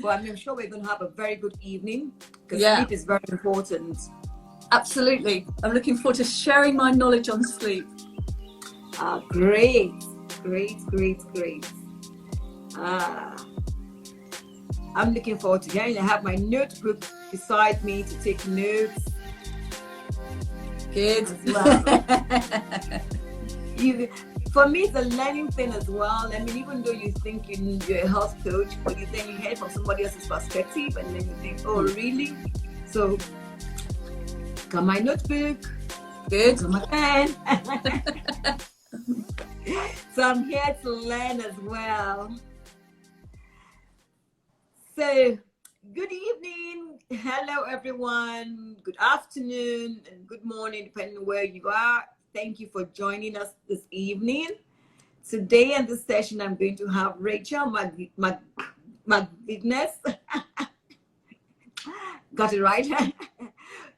But I'm sure we're going to have a very good evening because Yeah. sleep is very important. Absolutely. I'm looking forward to sharing my knowledge on sleep. Great. I'm looking forward to hearing. I have my notebook beside me to take notes. Good. As well. For me, it's a learning thing as well. I mean, even though you think you're a health coach, but then you hear from somebody else's perspective, and then you think, oh, really? So, got my notebook. Good. Got my pen. So I'm here to learn as well. So, good evening. Hello, everyone. Good afternoon and good morning, depending on where you are. Thank you for joining us this evening. Today in this session, I'm going to have Rachel McGUINNESS. Got it right?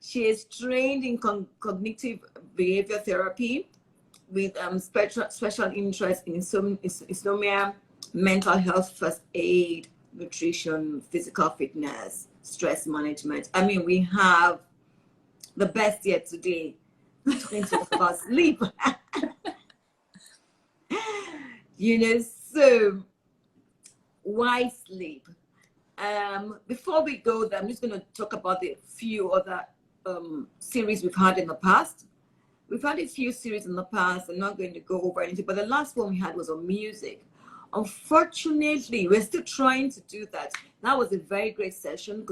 She is trained in cognitive behavior therapy with special interest in insomnia, mental health, first aid, nutrition, physical fitness, stress management. I mean, we have the best yet today. Talking to us about sleep. So why sleep? Before we go there, I'm just going to talk about the few other series we've had in the past. We've had a few series in the past. I'm not going to go over anything, but the last one we had was on music. Unfortunately, we're still trying to do that. That was a very great session,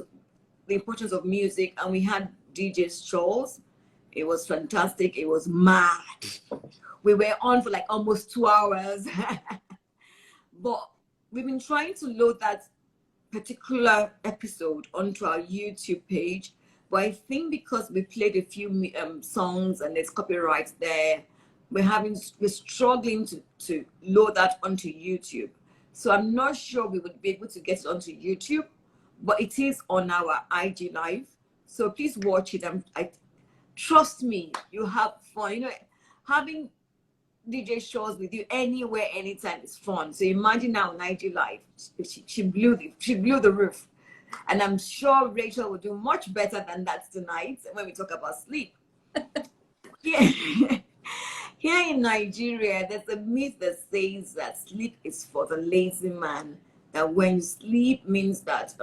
the importance of music, and we had DJ Strolls. It was fantastic. It was mad. We were on for like almost 2 hours. But we've been trying to load that particular episode onto our YouTube page. But I think because we played a few songs and there's copyright there, we're struggling to load that onto YouTube. So I'm not sure we would be able to get it onto YouTube, but it is on our IG Live. So please watch it. Trust me, you have fun. Having DJ shows with you anywhere, anytime is fun. So imagine now on IG Live, she blew the roof. And I'm sure Rachel will do much better than that tonight when we talk about sleep. Here in Nigeria, there's a myth that says that sleep is for the lazy man. That when you sleep means that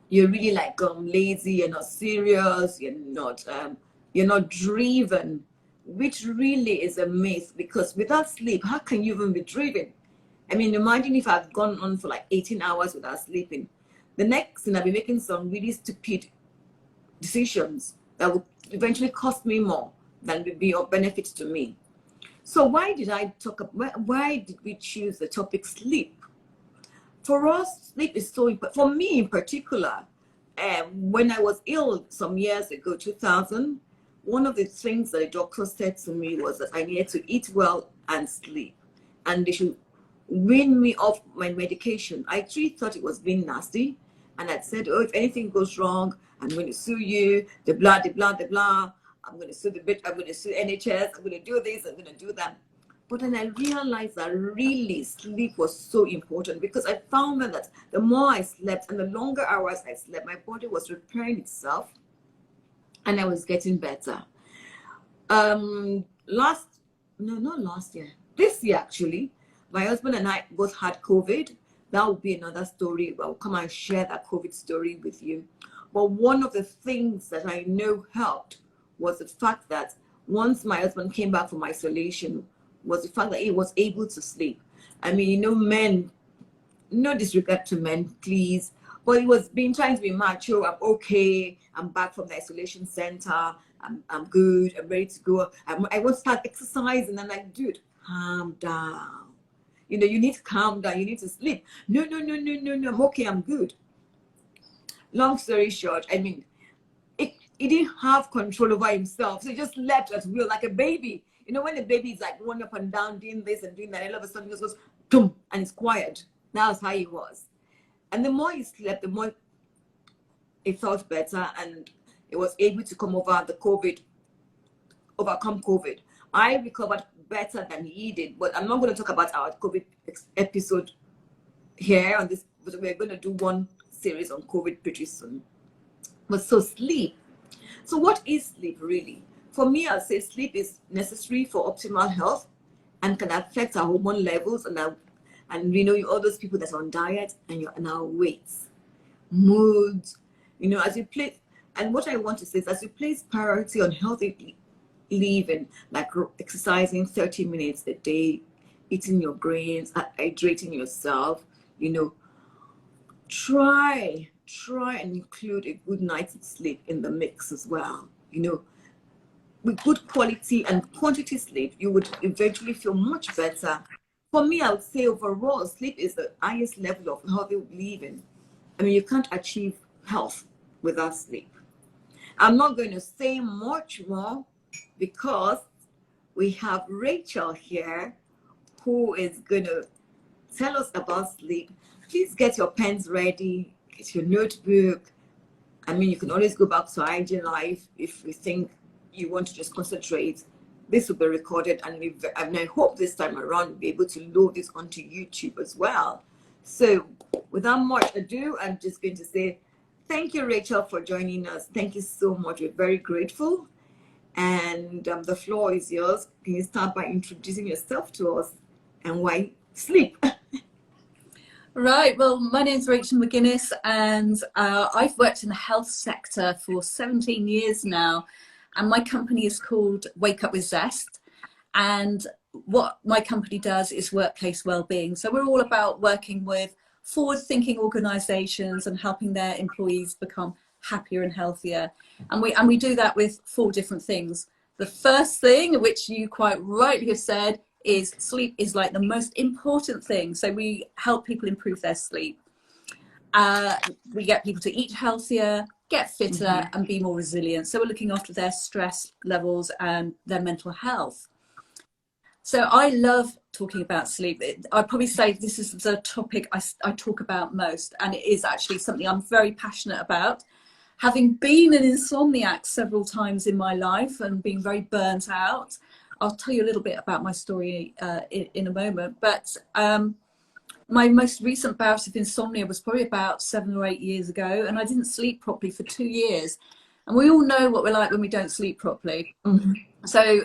you're really like lazy, you're not serious, you're not driven, which really is a myth, because without sleep, how can you even be driven? I mean, imagine if I've gone on for like 18 hours without sleeping. The next thing, I'll be making some really stupid decisions that will eventually cost me more than would be of benefit to me. So why did we choose the topic sleep? For us, sleep is so important. For me in particular, when I was ill some years ago, 2000, one of the things that the doctor said to me was that I needed to eat well and sleep. And they should wean me off my medication. I actually thought it was being nasty. And I'd said, oh, if anything goes wrong, I'm going to sue you, the blah. I'm going to sue I'm going to sue NHS, I'm going to do this, I'm going to do that. But then I realized that really sleep was so important, because I found that the more I slept and the longer hours I slept, my body was repairing itself and I was getting better. This year actually, my husband and I both had COVID. That will be another story. I'll come and share that COVID story with you. But one of the things that I know helped was the fact that once my husband came back from isolation, was the fact that he was able to sleep. I mean, men, no disregard to men, please, but he was trying to be macho. I'm okay. I'm back from the isolation center. I'm good. I'm ready to go. I want to start exercising. I'm like, dude, calm down. You need to calm down. You need to sleep. No. I'm okay. I'm good. Long story short, I mean, he didn't have control over himself. So he just slept at will like a baby. When the baby is like running up and down, doing this and doing that, and all of a sudden he just goes, boom, and it's quiet. That's how he was. And the more he slept, the more he felt better, and he was able to overcome COVID. I recovered better than he did, but I'm not going to talk about our COVID episode here on this but we're going to do one series on COVID pretty soon. But so sleep. So what is sleep really? For me, I'll say sleep is necessary for optimal health and can affect our hormone levels and you know, all those people that's on diet and our weights, moods, you know, as you place. And what I want to say is, as you place priority on healthy living, like exercising 30 minutes a day, eating your grains, hydrating yourself, you know, try and include a good night's sleep in the mix as well. You know, with good quality and quantity sleep, you would eventually feel much better. For me, I would say overall, sleep is the highest level of healthy living. I mean, you can't achieve health without sleep. I'm not going to say much more because we have Rachel here who is going to tell us about sleep. Please get your pens ready, get your notebook. I mean, you can always go back to Hygiene Live if you think you want to just concentrate. This will be recorded, and I hope this time around we'll be able to load this onto YouTube as well. So without much ado, I'm just going to say thank you, Rachel, for joining us. Thank you so much. We're very grateful. And the floor is yours. Can you start by introducing yourself to us and why sleep? Right, well, my name's Rachel McGUINNESS, and I've worked in the health sector for 17 years now, and my company is called Wake Up with Zest, and what my company does is workplace wellbeing. So we're all about working with forward-thinking organisations and helping their employees become happier and healthier, and we do that with 4 different things. The first thing, which you quite rightly have said, is sleep is like the most important thing. So we help people improve their sleep. We get people to eat healthier, get fitter, and be more resilient. So we're looking after their stress levels and their mental health. So I love talking about sleep. I'd probably say this is the topic I talk about most, and it is actually something I'm very passionate about. Having been an insomniac several times in my life and being very burnt out, I'll tell you a little bit about my story in a moment, but my most recent bout of insomnia was probably about 7 or 8 years ago, and I didn't sleep properly for 2 years. And we all know what we're like when we don't sleep properly. So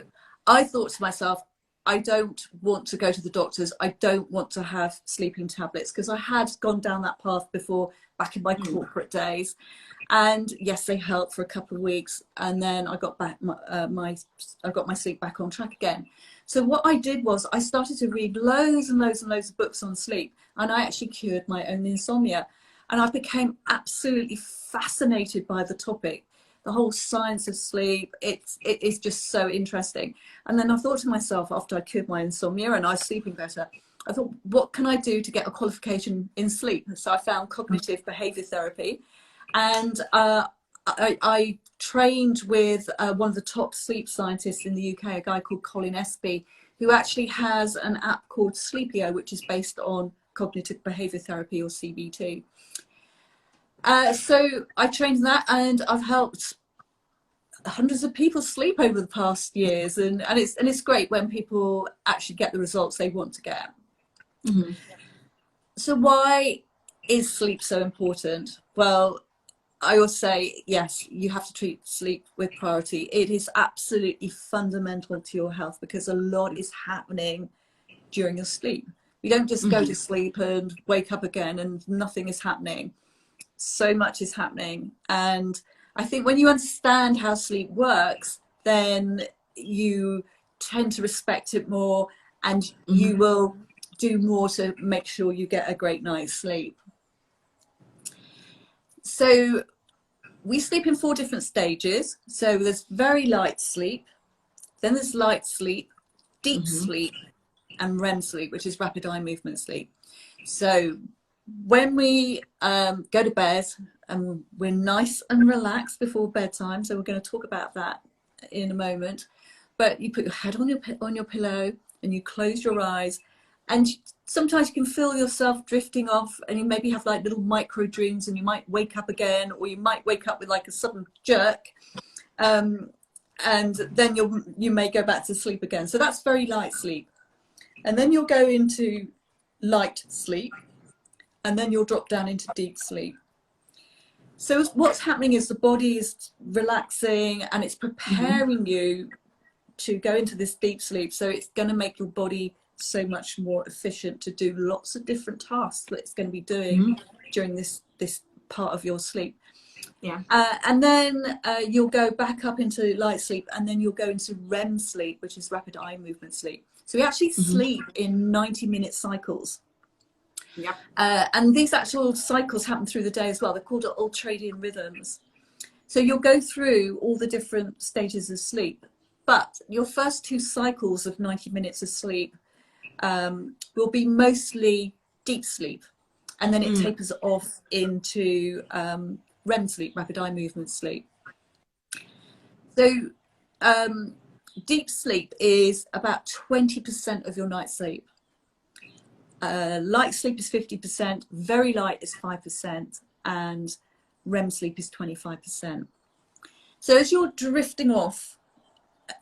I thought to myself, I don't want to go to the doctors. I don't want to have sleeping tablets, because I had gone down that path before, back in my corporate days. And yes, they helped for a couple of weeks, and then I got back I got my sleep back on track again. So what I did was I started to read loads and loads and loads of books on sleep, and I actually cured my own insomnia. And I became absolutely fascinated by the topic, the whole science of sleep. It is just so interesting. And then I thought to myself, after I cured my insomnia and I was sleeping better, I thought, what can I do to get a qualification in sleep? So I found cognitive behavior therapy. And I trained with one of the top sleep scientists in the UK, a guy called Colin Espy, who actually has an app called Sleepio, which is based on cognitive behavior therapy, or CBT. So I trained in that, and I've helped hundreds of people sleep over the past years, and it's great when people actually get the results they want to get. So why is sleep so important? Well, I will say, yes, you have to treat sleep with priority. It is absolutely fundamental to your health, because a lot is happening during your sleep. You don't just go to sleep and wake up again and nothing is happening. So much is happening. And I think when you understand how sleep works, then you tend to respect it more, and you will do more to make sure you get a great night's sleep. So we sleep in 4 different stages. So there's very light sleep, then there's light sleep, deep sleep, and REM sleep, which is rapid eye movement sleep. So when we go to bed, and we're nice and relaxed before bedtime, so we're going to talk about that in a moment, but you put your head on your pillow and you close your eyes, and sometimes you can feel yourself drifting off, and you maybe have like little micro dreams, and you might wake up again, or you might wake up with like a sudden jerk, and then you may go back to sleep again. So that's very light sleep. And then you'll go into light sleep, and then you'll drop down into deep sleep. So what's happening is the body is relaxing and it's preparing you to go into this deep sleep. So it's going to make your body so much more efficient to do lots of different tasks that it's going to be doing during this part of your sleep. Yeah. And then you'll go back up into light sleep, and then you'll go into REM sleep, which is rapid eye movement sleep. So we actually sleep in 90-minute cycles. Yeah. And these actual cycles happen through the day as well. They're called ultradian rhythms. So you'll go through all the different stages of sleep, but your first 2 cycles of 90 minutes of sleep will be mostly deep sleep, and then it tapers off into REM sleep, rapid eye movement sleep. So deep sleep is about 20% of your night's sleep. Light sleep is 50%, very light is 5%, and REM sleep is 25%. So as you're drifting off,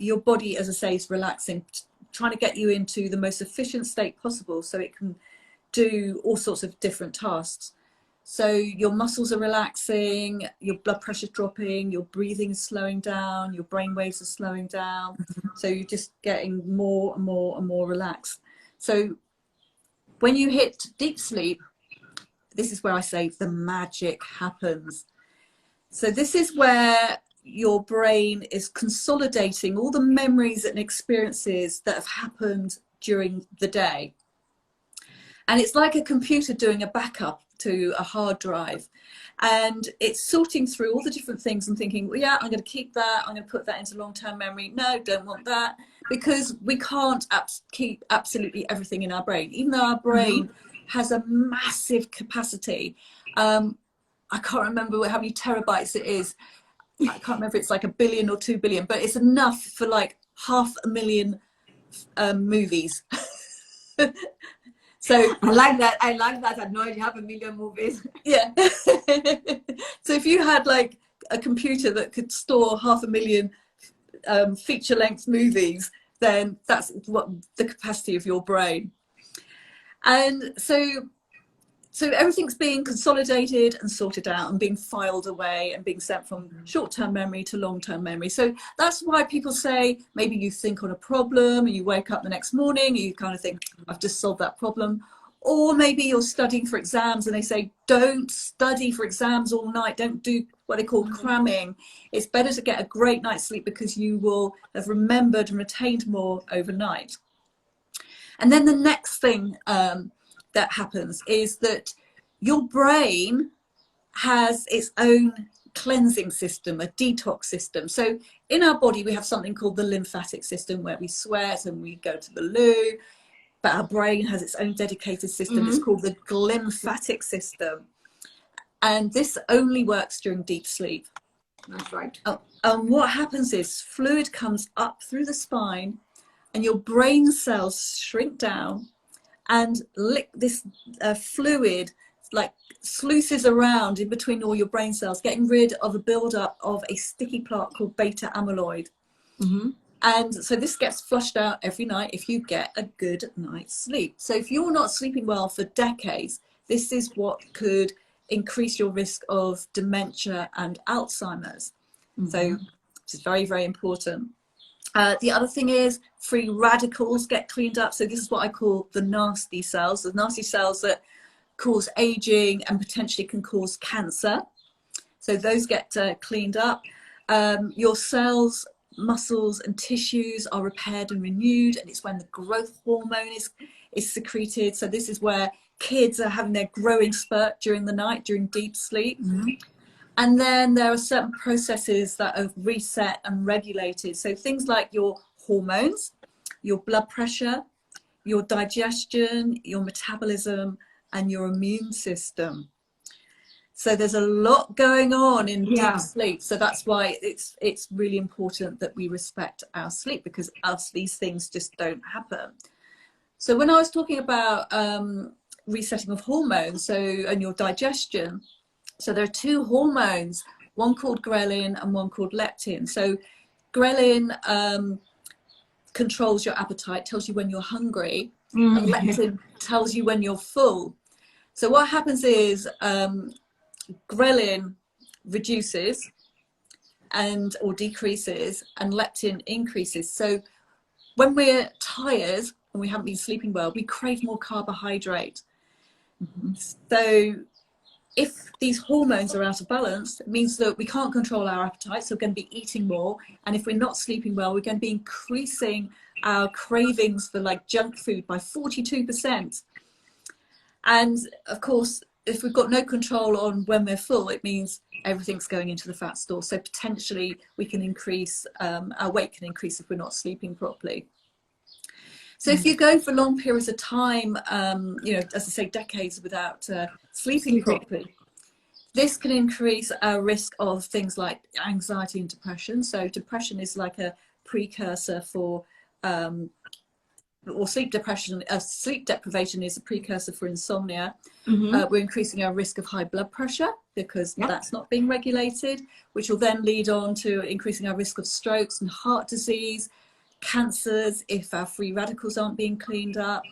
your body, as I say, is relaxing, trying to get you into the most efficient state possible so it can do all sorts of different tasks. So your muscles are relaxing, your blood pressure's dropping, your breathing is slowing down, your brain waves are slowing down. So you're just getting more and more and more relaxed. So when you hit deep sleep, this is where I say the magic happens. So this is where your brain is consolidating all the memories and experiences that have happened during the day. And it's like a computer doing a backup to a hard drive. And it's sorting through all the different things and thinking, well, yeah, I'm going to keep that. I'm going to put that into long-term memory. No, don't want that. Because we can't keep absolutely everything in our brain. Even though our brain has a massive capacity. I can't remember how many terabytes it is. I can't remember if it's like 1 billion or 2 billion, but it's enough for like 500,000 movies. So I like that. I had no idea, 500,000 movies. Yeah. So if you had like a computer that could store 500,000 feature-length movies, then that's what the capacity of your brain. And so everything's being consolidated and sorted out and being filed away and being sent from short-term memory to long-term memory. So that's why people say maybe you think on a problem and you wake up the next morning and you kind of think, I've just solved that problem. Or maybe you're studying for exams and they say, don't study for exams all night. Don't do what they call cramming. It's better to get a great night's sleep because you will have remembered and retained more overnight. And then the next thing that happens is that your brain has its own cleansing system, a detox system. So in our body, we have something called the lymphatic system where we sweat and we go to the loo, but our brain has its own dedicated system. It's called the glymphatic system. And this only works during deep sleep. That's right. And what happens is fluid comes up through the spine and your brain cells shrink down, and this fluid like sluices around in between all your brain cells, getting rid of a buildup of a sticky plaque called beta amyloid. And so this gets flushed out every night if you get a good night's sleep. So if you're not sleeping well for decades, this is what could increase your risk of dementia and Alzheimer's. So this is very, very important. The other thing is free radicals get cleaned up. So this is what I call the nasty cells that cause aging and potentially can cause cancer. So those get cleaned up. Your cells, muscles and tissues are repaired and renewed, and it's when the growth hormone is secreted. So this is where kids are having their growing spurt during the night, during deep sleep. And then there are certain processes that are reset and regulated. So things like your hormones, your blood pressure, your digestion, your metabolism, and your immune system. So there's a lot going on in deep sleep. So that's why it's really important that we respect our sleep, because else these things just don't happen. So when I was talking about resetting of hormones, and your digestion, so there are 2 hormones, one called ghrelin and one called leptin. So ghrelin controls your appetite, tells you when you're hungry, and leptin tells you when you're full. So what happens is ghrelin reduces or decreases, and leptin increases. So when we're tired and we haven't been sleeping well, we crave more carbohydrate. So if these hormones are out of balance, it means that we can't control our appetite, so we're going to be eating more. And if we're not sleeping well, we're going to be increasing our cravings for like junk food by 42%. And of course, if we've got no control on when we're full, it means everything's going into the fat store. So potentially we can increase, our weight can increase if we're not sleeping properly. So if you go for long periods of time, you know, as I say, decades without sleeping properly, this can increase our risk of things like anxiety and depression. So depression is like a precursor for, or sleep deprivation is a precursor for insomnia. We're increasing our risk of high blood pressure because that's not being regulated, which will then lead on to increasing our risk of strokes and heart disease, cancers if our free radicals aren't being cleaned up.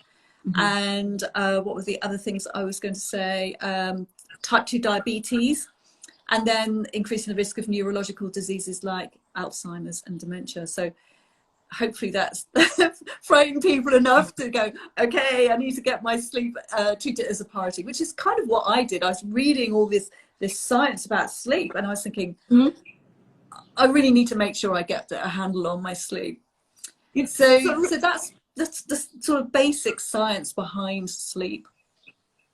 And what were the other things I was going to say? Type 2 diabetes, and then increasing the risk of neurological diseases like Alzheimer's and dementia. So hopefully that's frightening people enough to go, okay, I need to get my sleep, treat it as a priority, which is kind of what I did. I was reading all this science about sleep, and I was thinking, I really need to make sure I get a handle on my sleep. So that's the sort of basic science behind sleep.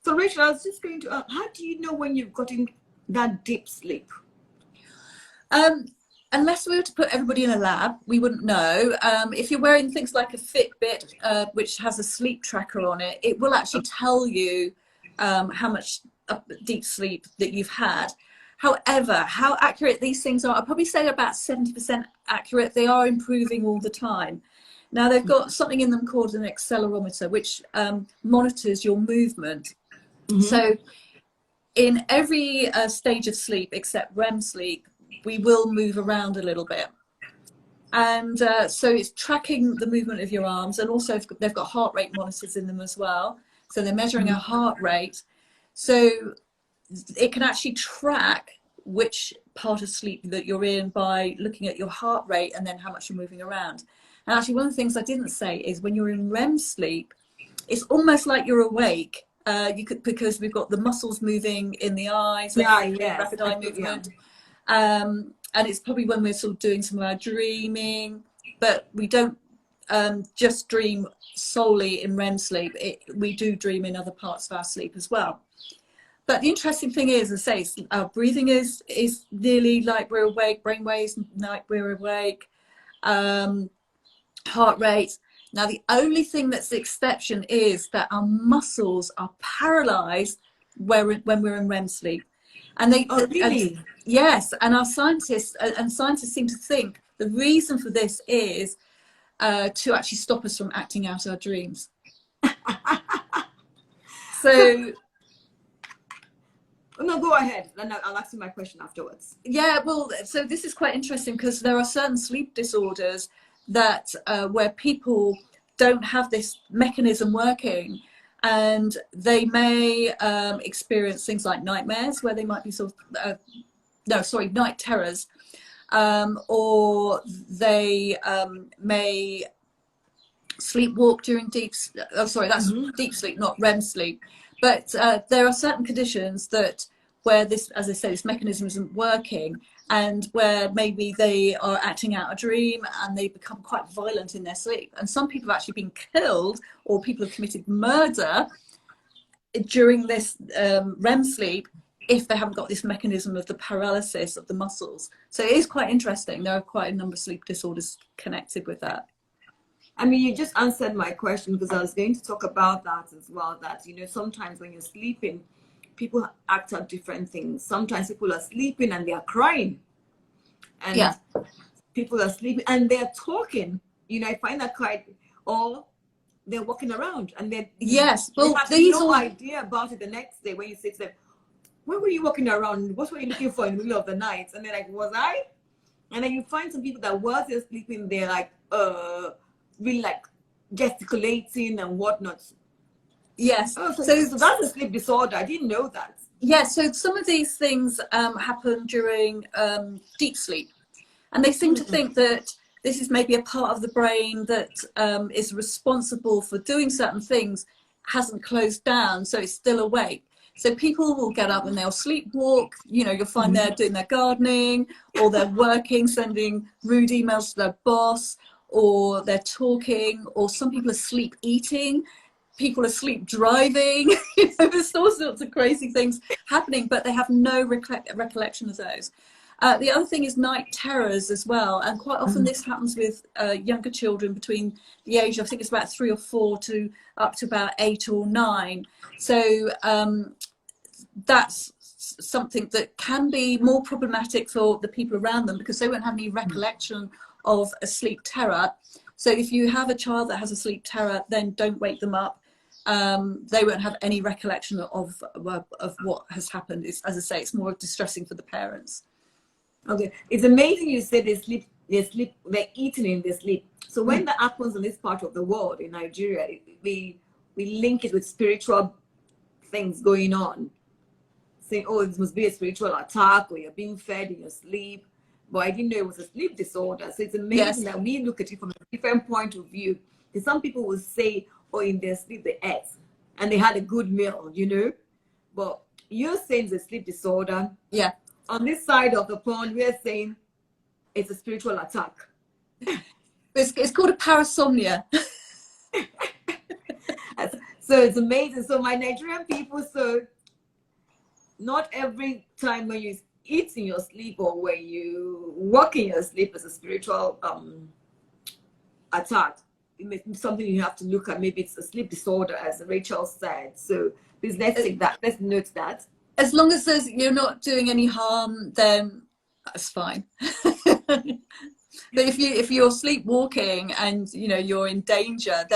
So Rachel, I was just going to ask, how do you know when you've gotten that deep sleep? Unless we were to put everybody in a lab, we wouldn't know. If you're wearing things like a Fitbit, which has a sleep tracker on it, it will actually tell you how much deep sleep that you've had. However, how accurate these things are, I'd probably say about 70% accurate. They are improving all the time. Now, they've got something in them called an accelerometer, which monitors your movement. So in every stage of sleep, except REM sleep, we will move around a little bit. And so it's tracking the movement of your arms, and also they've got heart rate monitors in them as well. So they're measuring our heart rate. So it can actually track which part of sleep that you're in by looking at your heart rate and then how much you're moving around. And actually, one of the things I didn't say is when you're in REM sleep, it's almost like you're awake. Because we've got the muscles moving in the eyes, rapid eye movement. And it's probably when we're sort of doing some of our dreaming, but we don't just dream solely in REM sleep. We do dream in other parts of our sleep as well. But the interesting thing is, as I say, our breathing is nearly like we're awake, brain waves like we're awake, heart rate. Now, the only thing that's the exception is that our muscles are paralyzed when we're in REM sleep. And they, really? Yes, and our scientists seem to think the reason for this is to actually stop us from acting out our dreams. So no, go ahead, and I'll ask you my question afterwards. Yeah, well, so this is quite interesting because there are certain sleep disorders that where people don't have this mechanism working, and they may experience things like nightmares where they might be sort of night terrors, or they may sleepwalk during deep sleep, not REM sleep. But there are certain conditions where this, as I say, this mechanism isn't working, and where maybe they are acting out a dream and they become quite violent in their sleep. And some people have actually been killed, or people have committed murder during this REM sleep if they haven't got this mechanism of the paralysis of the muscles. So it is quite interesting. There are quite a number of sleep disorders connected with that. I mean, you just answered my question, because I was going to talk about that as well, that, you know, sometimes when you're sleeping, people act out different things. Sometimes people are sleeping and they are crying. And people are sleeping and they're talking. You know, I find that quite, or they're walking around and they have no idea about it the next day when you say to them, where were you walking around? What were you looking for in the middle of the night? And they're like, was I? And then you find some people that while they're sleeping, they're like, really like gesticulating and whatnot. Yes. Oh, So so that's a sleep disorder. I didn't know that. yeah, so some of these things happen during deep sleep, and they seem to think that this is maybe a part of the brain that is responsible for doing certain things hasn't closed down, so it's still awake. So people will get up and they'll sleepwalk. You know, you'll find they're doing their gardening, or they're working, sending rude emails to their boss, or they're talking, or some people are sleep eating. People are sleep driving. You know, there's all sorts of crazy things happening, but they have no recollection of those. The other thing is night terrors as well, and quite often this happens with younger children between the age of, I think it's about 3 or 4 to up to about 8 or 9. So that's something that can be more problematic for the people around them, because they won't have any recollection of a sleep terror. So if you have a child that has a sleep terror, then don't wake them up. They won't have any recollection of what has happened. It's, as I say, it's more distressing for the parents. Okay, it's amazing you said they're eating in their sleep. So when that happens in this part of the world, in Nigeria, we link it with spiritual things going on, saying, oh, this must be a spiritual attack, or you're being fed in your sleep. But I didn't know it was a sleep disorder. So it's amazing that we look at it from a different point of view. Because some people will say, oh, in their sleep they ate and they had a good meal, you know. But you're saying it's a sleep disorder. Yeah. On this side of the pond, we're saying it's a spiritual attack. It's called a parasomnia. So it's amazing. So my Nigerian people, so not every time when you eat in your sleep or when you walk in your sleep is a spiritual attack. It may be something you have to look at. Maybe it's a sleep disorder, as Rachel said. So please, let's take that. Let's note that. As long as you're not doing any harm, then that's fine. But if you're sleepwalking and you know you're in danger,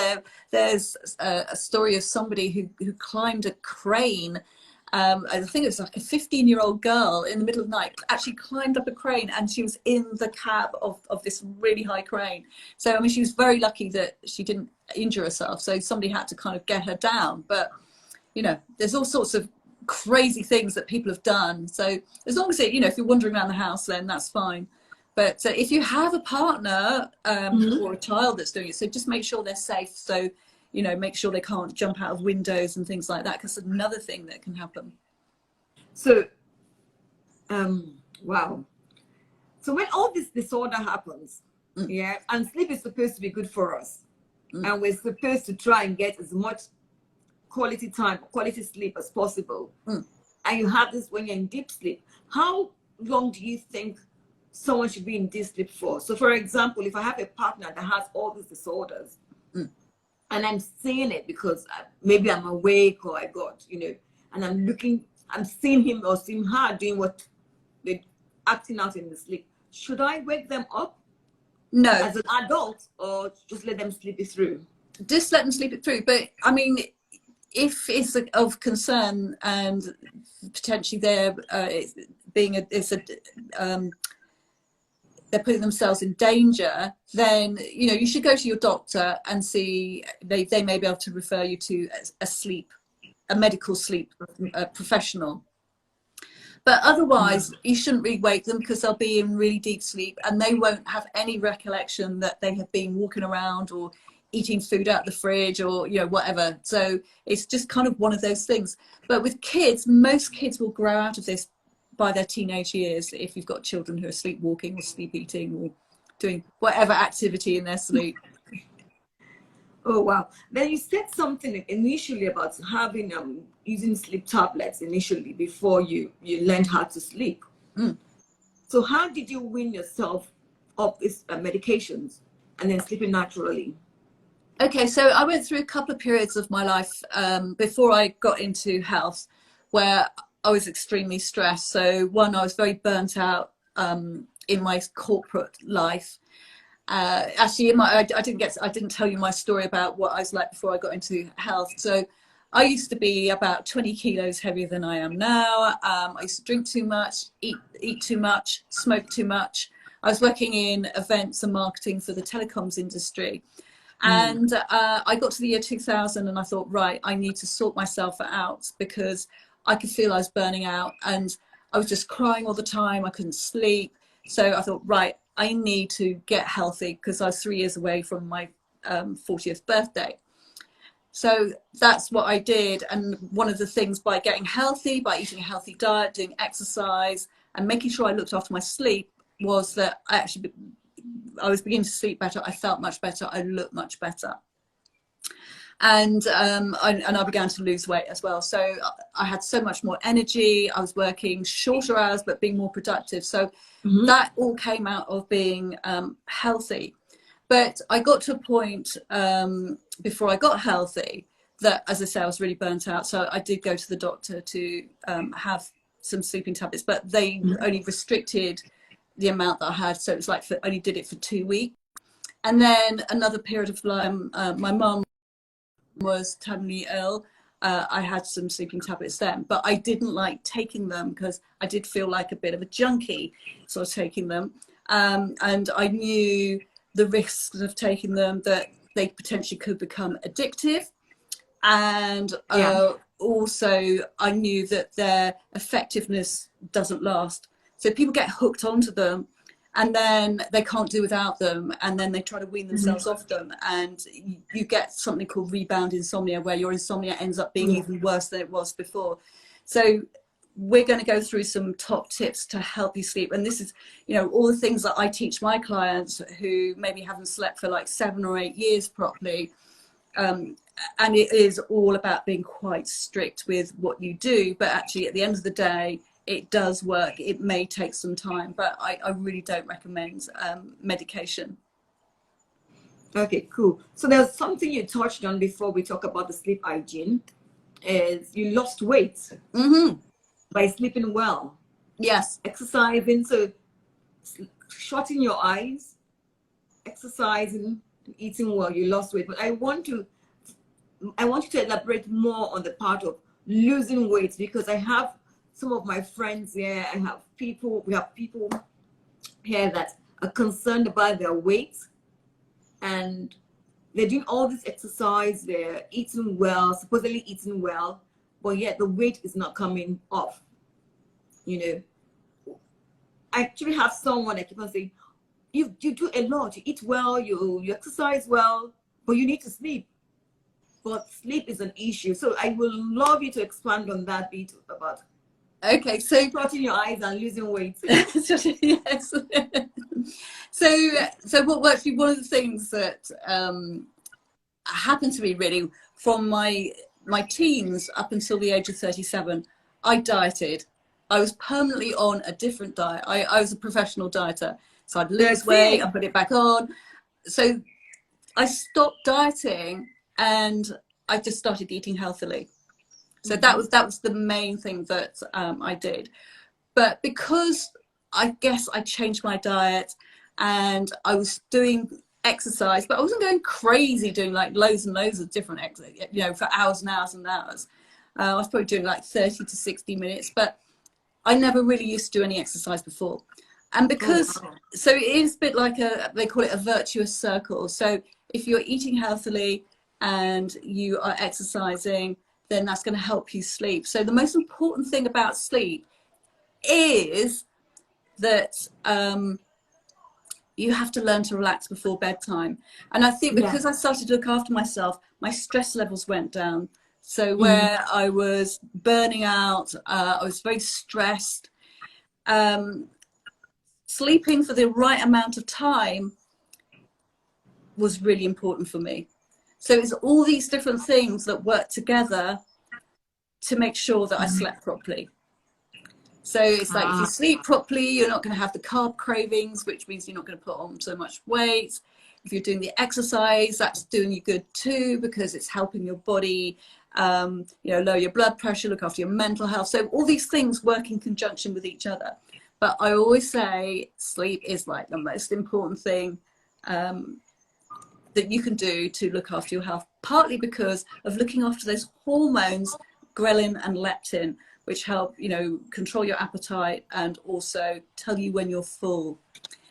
there's a story of somebody who climbed a crane. I think it was like a 15-year-old girl in the middle of the night actually climbed up a crane, and she was in the cab of this really high crane. So I mean, she was very lucky that she didn't injure herself. So somebody had to kind of get her down. But you know, there's all sorts of crazy things that people have done. So as long as it, you know, if you're wandering around the house, then that's fine. But if you have a partner or a child that's doing it, so just make sure they're safe. So, you know, make sure they can't jump out of windows and things like that, because it's another thing that can happen. So, wow. So when all this disorder happens, yeah, and sleep is supposed to be good for us, and we're supposed to try and get as much quality time, quality sleep as possible, and you have this when you're in deep sleep, how long do you think someone should be in deep sleep for? So for example, if I have a partner that has all these disorders, and I'm seeing it because maybe I'm awake or I got, you know, and I'm seeing him or seeing her doing what they're acting out in the sleep, should I wake them up? No. As an adult, or just let them sleep it through? Just let them sleep it through. But I mean, if it's of concern and potentially they're putting themselves in danger, then you know you should go to your doctor and see. They may be able to refer you to a medical sleep professional. But otherwise, you shouldn't really wake them, because they'll be in really deep sleep and they won't have any recollection that they have been walking around or eating food out of the fridge or, you know, whatever. So it's just kind of one of those things. But with kids, most kids will grow out of this by their teenage years, if you've got children who are sleepwalking or sleep eating or doing whatever activity in their sleep. Oh, wow. Then you said something initially about having using sleep tablets initially before you learned how to sleep. So how did you wean yourself off these medications and then sleeping naturally? Okay, so I went through a couple of periods of my life before I got into health where I was extremely stressed. So one, I was very burnt out in my corporate life. Actually, I didn't tell you my story about what I was like before I got into health. So I used to be about 20 kilos heavier than I am now. I used to drink too much, eat too much, smoke too much. I was working in events and marketing for the telecoms industry. And I got to the year 2000 and I thought, right, I need to sort myself out because I could feel I was burning out and I was just crying all the time. I couldn't sleep. So I thought, right, I need to get healthy because I was 3 years away from my 40th birthday. So that's what I did. And one of the things by getting healthy, by eating a healthy diet, doing exercise and making sure I looked after my sleep was that I was beginning to sleep better. I felt much better. I looked much better. And I began to lose weight as well. So I had so much more energy. I was working shorter hours, but being more productive. So that all came out of being healthy. But I got to a point before I got healthy that, as I say, I was really burnt out. So I did go to the doctor to have some sleeping tablets, but they only restricted the amount that I had. So it was like only did it for 2 weeks. And then another period of time, my mum was terminally ill. I had some sleeping tablets then, but I didn't like taking them because I did feel like a bit of a junkie sort of taking them. And I knew the risks of taking them, that they potentially could become addictive. And also I knew that their effectiveness doesn't last. So people get hooked onto them and then they can't do without them, and then they try to wean themselves off them, and you get something called rebound insomnia, where your insomnia ends up being even worse than it was before. So we're going to go through some top tips to help you sleep, and this is, you know, all the things that I teach my clients who maybe haven't slept for like 7 or 8 years properly. And it is all about being quite strict with what you do, but actually at the end of the day, it does work. It may take some time, but I really don't recommend medication. Okay, cool. So there's something you touched on before we talk about the sleep hygiene, is you lost weight by sleeping well. Yes. Exercising, so shutting your eyes, exercising, eating well, you lost weight. But I want you to elaborate more on the part of losing weight, because I have some of my friends here, we have people here that are concerned about their weight, and they're doing all this exercise, they're eating well, supposedly eating well, but yet the weight is not coming off. You know, I actually have someone that keep on saying, you do a lot, you eat well, you exercise well, but you need to sleep. But sleep is an issue. So I would love you to expand on that bit about. Okay, so shutting your eyes and losing weight. Yes. So what actually, one of the things that happened to me really from my teens up until the age of 37, I dieted. I was permanently on a different diet. I was a professional dieter, so I'd lose weight and put it back on. So I stopped dieting and I just started eating healthily. So that was the main thing that I did. But because I guess I changed my diet and I was doing exercise, but I wasn't going crazy doing like loads and loads of different exercise, you know, for hours and hours and hours. I was probably doing like 30 to 60 minutes, but I never really used to do any exercise before. And because, so it is a bit like they call it a virtuous circle. So if you're eating healthily and you are exercising, then that's going to help you sleep. So the most important thing about sleep is that you have to learn to relax before bedtime. And I think because I started to look after myself, my stress levels went down. So where I was burning out, I was very stressed. Sleeping for the right amount of time was really important for me. So it's all these different things that work together to make sure that I slept properly. So it's like if you sleep properly, you're not going to have the carb cravings, which means you're not going to put on so much weight. If you're doing the exercise, that's doing you good too, because it's helping your body, you know, lower your blood pressure, look after your mental health. So all these things work in conjunction with each other. But I always say sleep is like the most important thing that you can do to look after your health, partly because of looking after those hormones, ghrelin and leptin, which help, you know, control your appetite and also tell you when you're full.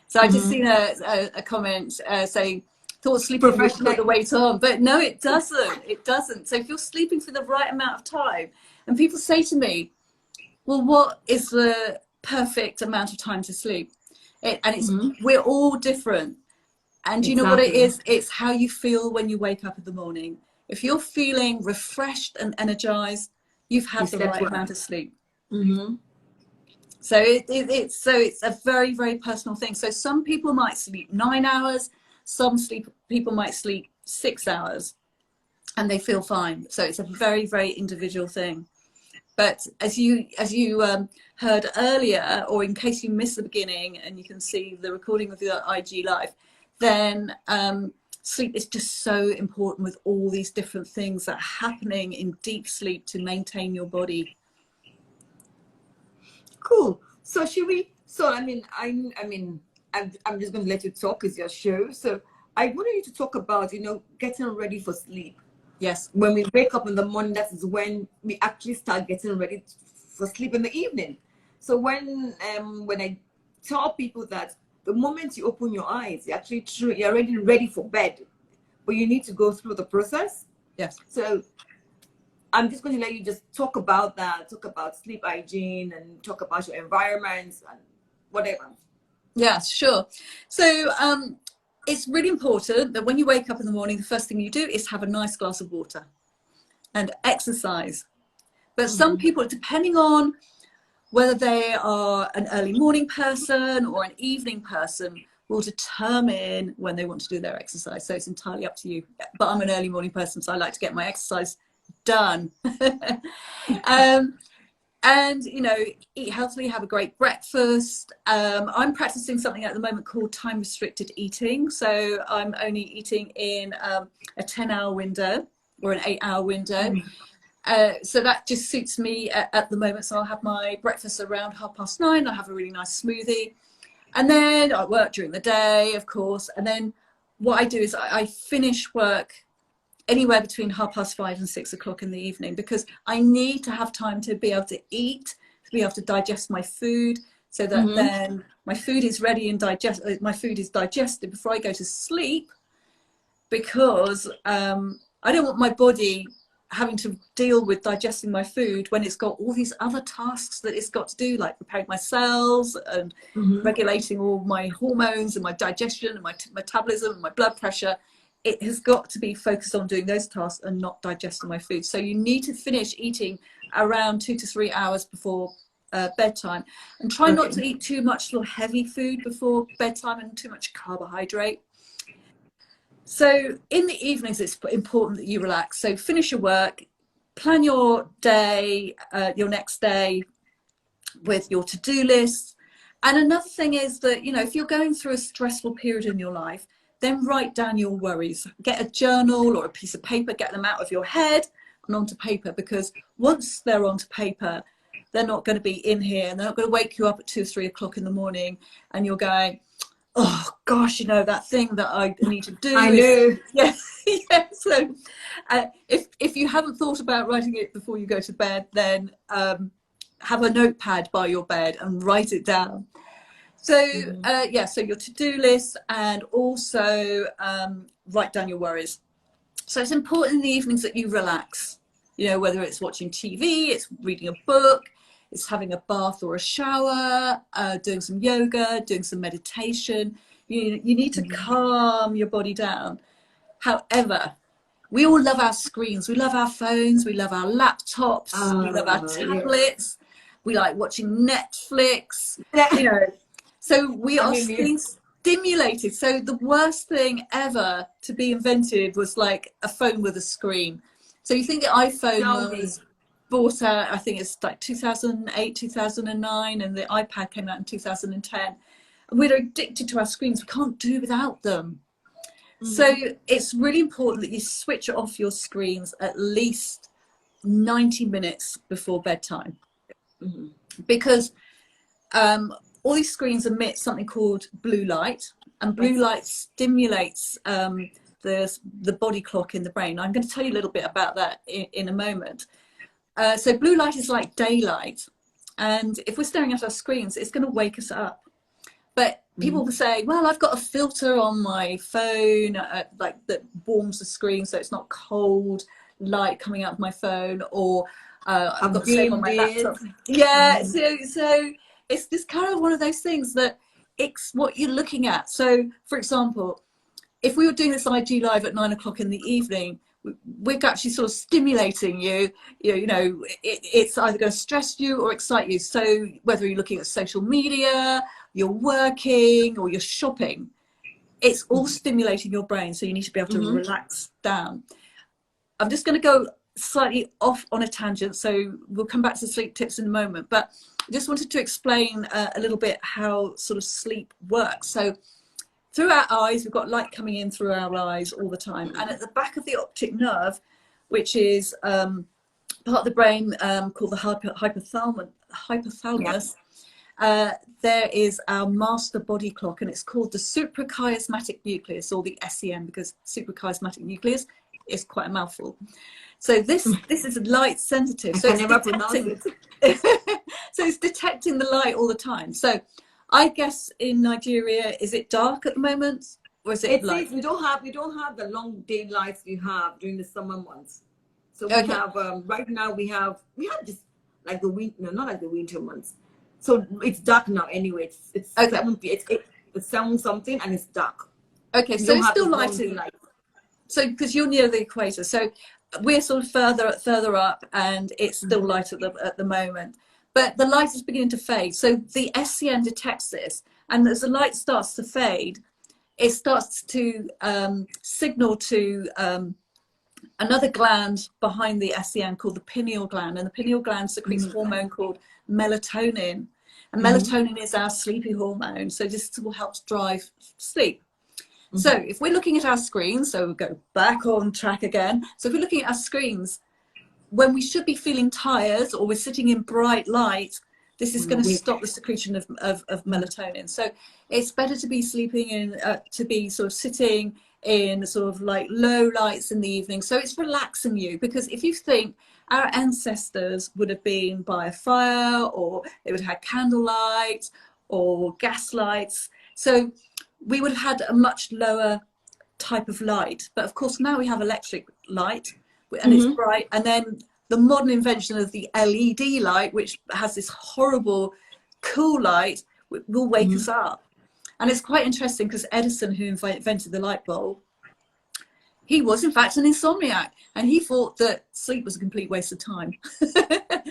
So I just seen a comment saying thought sleeping would put the weight on, but no, it doesn't. It doesn't. So if you're sleeping for the right amount of time, and people say to me, well, what is the perfect amount of time to sleep? We're all different. And you know what it is? It's how you feel when you wake up in the morning. If you're feeling refreshed and energized, you've had the right amount of sleep. So it's a very, very personal thing. So some people might sleep 9 hours, people might sleep 6 hours, and they feel fine. So it's a very, very individual thing. But as you heard earlier, or in case you missed the beginning, and you can see the recording of the IG Live, then sleep is just so important with all these different things that are happening in deep sleep to maintain your body. Cool. So should we? So I mean, I'm just going to let you talk. It's your show. So I wanted you to talk about, getting ready for sleep. Yes. When we wake up in the morning, that is when we actually start getting ready for sleep in the evening. So when I tell people that the moment you open your eyes, you're already ready for bed, but you need to go through the process. Yes. So I'm just going to let you just talk about that, talk about sleep hygiene, and talk about your environments and whatever. Yeah, sure. So it's really important that when you wake up in the morning, the first thing you do is have a nice glass of water and exercise. But some people, depending on whether they are an early morning person or an evening person, will determine when they want to do their exercise. So it's entirely up to you. But I'm an early morning person, so I like to get my exercise done. And eat healthily, have a great breakfast. I'm practicing something at the moment called time restricted eating. So I'm only eating in a 10-hour window or an 8-hour window. So that just suits me at the moment. So I'll have my breakfast around 9:30. I'll have a really nice smoothie, and then I work during the day, of course. And then what I do is I finish work anywhere between 5:30 and 6 o'clock in the evening, because I need to have time to be able to eat, to be able to digest my food, so that then my food is ready and digested before I go to sleep, because I don't want my body having to deal with digesting my food when it's got all these other tasks that it's got to do, like preparing my cells and regulating all my hormones and my digestion and my metabolism and my blood pressure. It has got to be focused on doing those tasks and not digesting my food. So you need to finish eating around 2 to 3 hours before bedtime, and try not to eat too much sort of heavy food before bedtime and too much carbohydrate. So in the evenings, it's important that you relax. So finish your work, plan your day, your next day with your to-do list. And another thing is that, if you're going through a stressful period in your life, then write down your worries. Get a journal or a piece of paper, get them out of your head and onto paper, because once they're onto paper, they're not going to be in here, and they're not going to wake you up at 2 or 3 o'clock in the morning and you're going, oh gosh, that thing that I need to do. I know. Yeah. So if you haven't thought about writing it before you go to bed, then have a notepad by your bed and write it down. So so your to-do list, and also write down your worries. So it's important in the evenings that you relax, whether it's watching TV, it's reading a book, it's having a bath or a shower, doing some yoga, doing some meditation. You need to calm your body down. However, we all love our screens. We love our phones. We love our laptops. We love our tablets. Yeah. We like watching Netflix. So we are being stimulated. So the worst thing ever to be invented was like a phone with a screen. So you think the iPhone was bought out, I think it's like 2008, 2009, and the iPad came out in 2010. And we're addicted to our screens. We can't do without them. So it's really important that you switch off your screens at least 90 minutes before bedtime. Because all these screens emit something called blue light, and blue light stimulates the body clock in the brain. I'm going to tell you a little bit about that in a moment. So blue light is like daylight, and if we're staring at our screens, it's going to wake us up. But people were saying, well, I've got a filter on my phone, like that warms the screen so it's not cold light coming out of my phone, or I've got the same on my laptop. Yeah, so it's just kind of one of those things that it's what you're looking at. So, for example, if we were doing this IG live at 9 o'clock in the evening, we're actually sort of stimulating you. It's either going to stress you or excite you. So whether you're looking at social media, you're working, or you're shopping, it's all stimulating your brain. So you need to be able to relax down. I'm just going to go slightly off on a tangent, so we'll come back to sleep tips in a moment. But I just wanted to explain a little bit how sort of sleep works. So through our eyes, we've got light coming in through our eyes all the time. And at the back of the optic nerve, which is part of the brain called the hypothalamus, there is our master body clock, and it's called the suprachiasmatic nucleus, or the SEN, because suprachiasmatic nucleus is quite a mouthful. So this is light sensitive. So it's detecting the light all the time. So I guess in Nigeria, is it dark at the moment, or is it light? We don't have the long daylights we have during the summer months. So we have right now we have just like the winter, no, not like the winter months. So it's dark now anyway. It's 7 something and it's dark. Okay, so it's still light. So because you're near the equator, so we're sort of further up, and it's still light at the moment. But the light is beginning to fade. So the SCN detects this. And as the light starts to fade, it starts to signal to another gland behind the SCN called the pineal gland. And the pineal gland secretes a hormone called melatonin. And melatonin is our sleepy hormone. So this will help drive sleep. So if we're looking at our screens, so we'll go back on track again. So if we're looking at our screens, when we should be feeling tired or we're sitting in bright light, this is going to stop the secretion of melatonin. So it's better to be sleeping in, to be sort of sitting in sort of like low lights in the evening. So it's relaxing you, because if you think our ancestors would have been by a fire, or they would have had candlelight or gas lights. So we would have had a much lower type of light. But of course now we have electric light, and it's bright, and then the modern invention of the LED light, which has this horrible cool light, will wake us up. And it's quite interesting, because Edison, who invented the light bulb, he was in fact an insomniac, and he thought that sleep was a complete waste of time.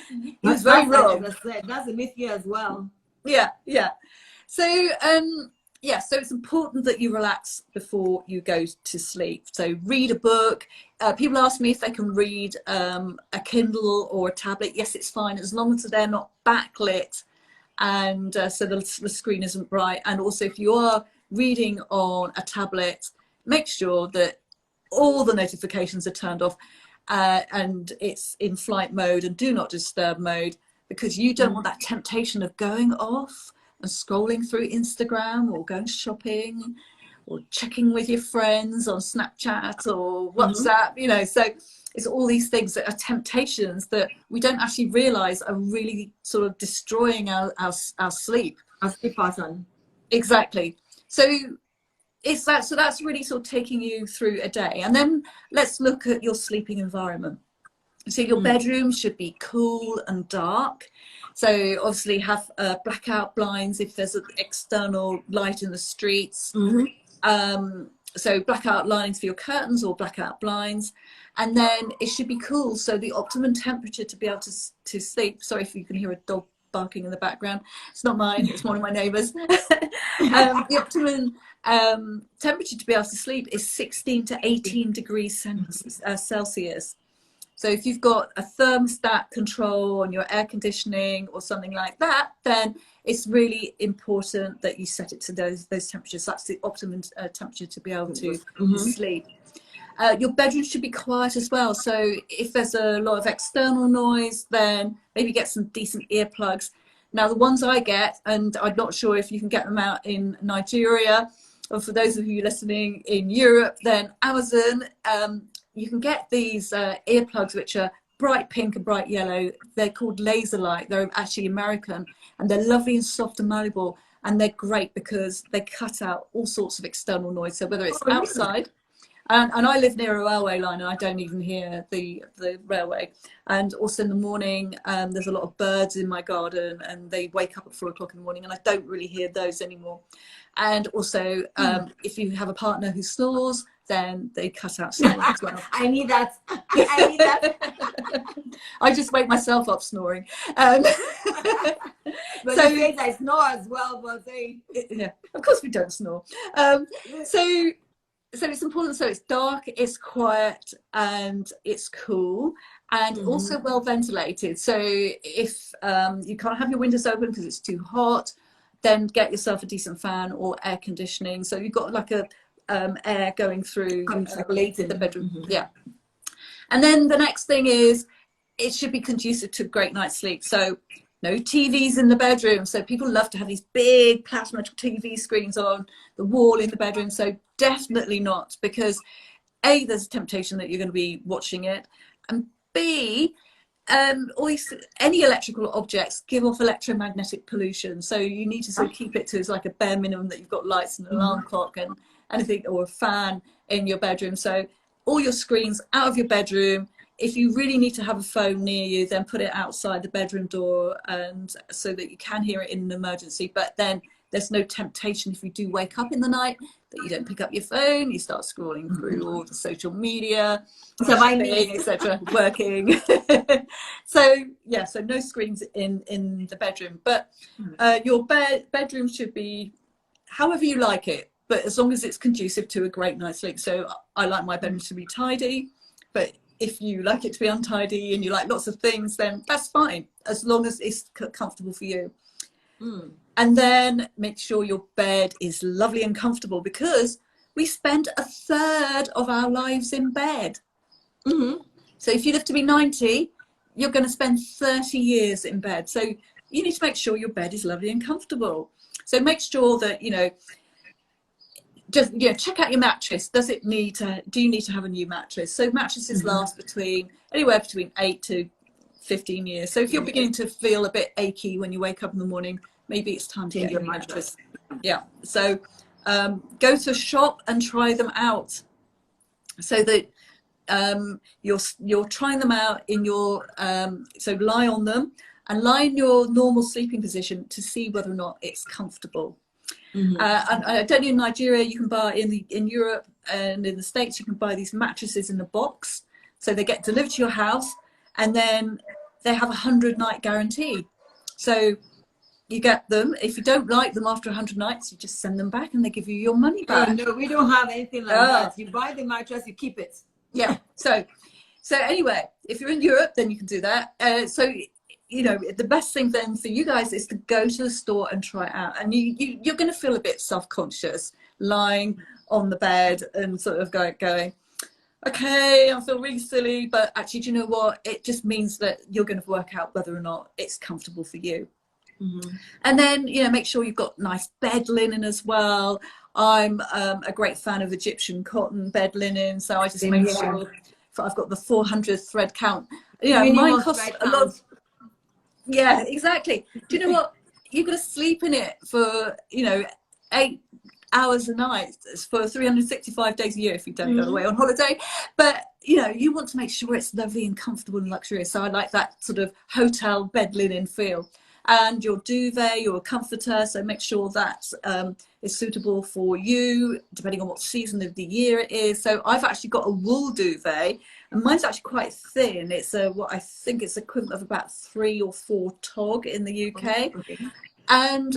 He was very wrong. That's a myth here as well. Yeah. So so it's important that you relax before you go to sleep. So read a book. People ask me if they can read a Kindle or a tablet. Yes, it's fine, as long as they're not backlit, and so the screen isn't bright. And also, if you are reading on a tablet, make sure that all the notifications are turned off, and it's in flight mode and do not disturb mode, because you don't want that temptation of going off and scrolling through Instagram, or going shopping, or checking with your friends on Snapchat or WhatsApp, so it's all these things that are temptations that we don't actually realize are really sort of destroying our sleep. Our sleep pattern. Exactly. So it's that. So that's really sort of taking you through a day. And then let's look at your sleeping environment. So your bedroom should be cool and dark. So obviously have blackout blinds if there's an external light in the streets. So blackout linings for your curtains, or blackout blinds. And then it should be cool. So the optimum temperature to be able to sleep. Sorry if you can hear a dog barking in the background. It's not mine, it's one of my neighbours. The optimum temperature to be able to sleep is 16 to 18 degrees Celsius. So if you've got a thermostat control on your air conditioning or something like that, then it's really important that you set it to those temperatures. That's the optimum temperature to be able to sleep. Your bedroom should be quiet as well. So if there's a lot of external noise, then maybe get some decent earplugs. Now, the ones I get, and I'm not sure if you can get them out in Nigeria, or for those of you listening in Europe, then Amazon, you can get these earplugs which are bright pink and bright yellow. They're called laser light. They're actually American, and they're lovely and soft and malleable. and they're great because they cut out all sorts of external noise. So whether it's Oh, really? outside, and I live near a railway line and I don't even hear the railway. And also in the morning, there's a lot of birds in my garden and they wake up at 4 o'clock in the morning and I don't really hear those anymore. And also, if you have a partner who snores, then they cut out snoring as well. I need that. I need that. I just wake myself up snoring. But So- the things I snore as well, but they... Yeah, of course we don't snore. So it's important. So it's dark, it's quiet, and it's cool, and also well ventilated. So if you can't have your windows open because it's too hot, then get yourself a decent fan or air conditioning. So you've got like a air going through the bedroom. Yeah. And then the next thing is it should be conducive to a great night's sleep. So no TVs in the bedroom. So people love to have these big plasma TV screens on the wall in the bedroom. So definitely not, because A, there's a temptation that you're going to be watching it, and B, any electrical objects give off electromagnetic pollution. So you need to sort of keep it to like a bare minimum, that you've got lights and an alarm clock and anything, or a fan in your bedroom. So all your screens out of your bedroom. If you really need to have a phone near you, then put it outside the bedroom door, and so that you can hear it in an emergency. But then there's no temptation, if you do wake up in the night, that you don't pick up your phone, you start scrolling through all the social media, So I mean, etc., working. So yeah, so no screens in the bedroom, but your bedroom should be however you like it, but as long as it's conducive to a great night's sleep. So I like my bedroom to be tidy, but if you like it to be untidy and you like lots of things, then that's fine, as long as it's comfortable for you. And then make sure your bed is lovely and comfortable, because we spend a third of our lives in bed. So if you live to be 90, you're going to spend 30 years in bed. So you need to make sure your bed is lovely and comfortable. So make sure that, just check out your mattress. Do you need to have a new mattress? So mattresses last anywhere between 8 to 15 years. So if you're beginning to feel a bit achy when you wake up in the morning, maybe it's time to get your mattress. Yeah. So go to a shop and try them out, so that you're trying them out in your so lie on them and lie in your normal sleeping position to see whether or not it's comfortable. And I don't know, in Nigeria you can buy, in Europe and in the States you can buy these mattresses in a box, so they get delivered to your house, and then they have a 100-night guarantee. So you get them. If you don't like them after 100 nights, you just send them back and they give you your money back. No, we don't have anything like that. You buy the mattress, you keep it. Yeah. So anyway, if you're in Europe, then you can do that. So the best thing then for you guys is to go to the store and try it out. And you're going to feel a bit self-conscious lying on the bed and sort of going, okay, I feel really silly, but actually, do you know what? It just means that you're going to work out whether or not it's comfortable for you. And then, make sure you've got nice bed linen as well. I'm a great fan of Egyptian cotton bed linen, so I just make sure I've got the 400 thread count. Mine costs a lot. Yeah, exactly. Do you know what? You've got to sleep in it for 8 hours a night for 365 days a year if you don't go away on holiday. But you want to make sure it's lovely and comfortable and luxurious. So I like that sort of hotel bed linen feel. And your duvet, your comforter, so make sure that is suitable for you, depending on what season of the year it is. So I've actually got a wool duvet, and mine's actually quite thin. It's what I think it's equivalent of about 3 or 4 tog in the UK. And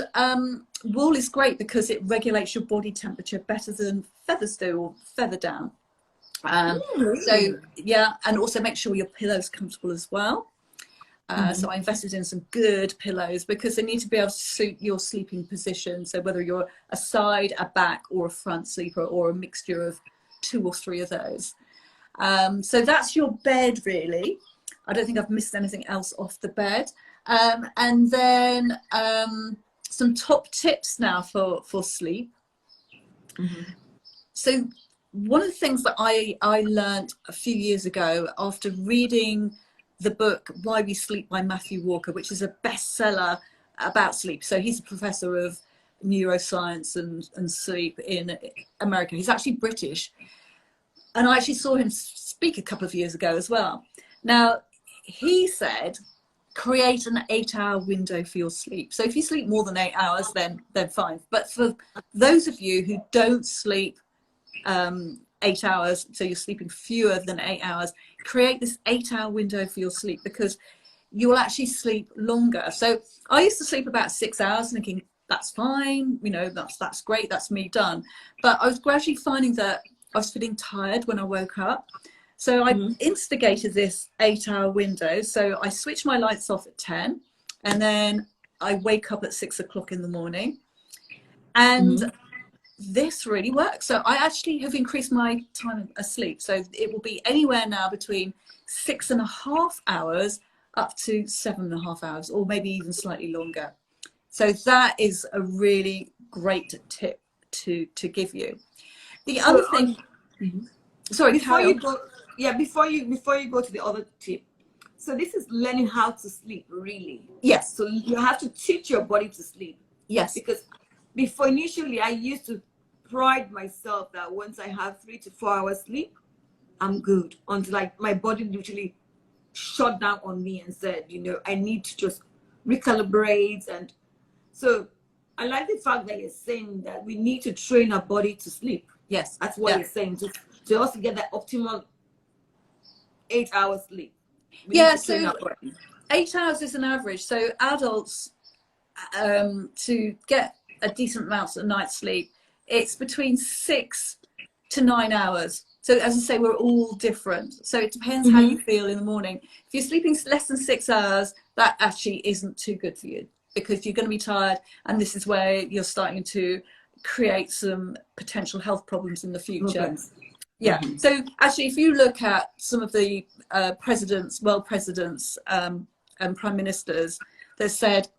wool is great because it regulates your body temperature better than feathers do, or feather down. So yeah, and also make sure your pillow's comfortable as well. So I invested in some good pillows, because they need to be able to suit your sleeping position. So whether you're a side, a back, or a front sleeper, or a mixture of 2 or 3 of those. So that's your bed, really. I don't think I've missed anything else off the bed. And then some top tips now for sleep. So one of the things that I learned a few years ago after reading the book Why We Sleep by Matthew Walker, which is a bestseller about sleep. So he's a professor of neuroscience and sleep in America. He's actually British. And I actually saw him speak a couple of years ago as well. Now, he said, create an 8-hour window for your sleep. So if you sleep more than 8 hours, then fine. But for those of you who don't sleep 8 hours, so you're sleeping fewer than 8 hours, create this 8-hour window for your sleep, because you will actually sleep longer. So I used to sleep about 6 hours thinking, that's fine, you know, that's great, that's me done. But I was gradually finding that I was feeling tired when I woke up. So I instigated this 8-hour window. So I switch my lights off at 10, and then I wake up at 6 o'clock in the morning. And this really works. So I actually have increased my time asleep. So it will be anywhere now between 6.5 hours up to 7.5 hours, or maybe even slightly longer. So that is a really great tip to give you. The other thing, sorry, before you go, before you go to the other tip. So this is learning how to sleep, really. Yes. So you have to teach your body to sleep. Yes. Because before, initially, I used to pride myself that once I have 3 to 4 hours sleep, I'm good. Until like my body literally shut down on me and said, you know, I need to just recalibrate. And so I like the fact that you're saying that we need to train our body to sleep. Yes. That's what you're saying. To also get that optimal 8 hours sleep. So 8 hours is an average. So adults, to get a decent amount of night's sleep, it's between 6 to 9 hours. So as I say, we're all different. So it depends how you feel in the morning. If you're sleeping less than 6 hours, that actually isn't too good for you, because you're going to be tired. And this is where you're starting to create some potential health problems in the future. Yeah. So actually, if you look at some of the presidents, world presidents, and prime ministers, they said,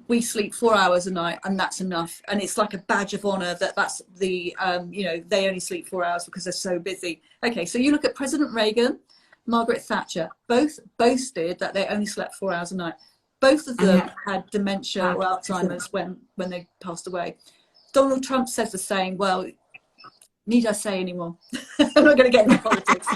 we sleep 4 hours a night and that's enough. And it's like a badge of honor that's the, you know, they only sleep 4 hours because they're so busy. Okay, so you look at President Reagan, Margaret Thatcher, both boasted that they only slept 4 hours a night. Both of them had dementia or Alzheimer's when they passed away. Donald Trump says the same. Well, need I say anymore? I'm not going to get into politics.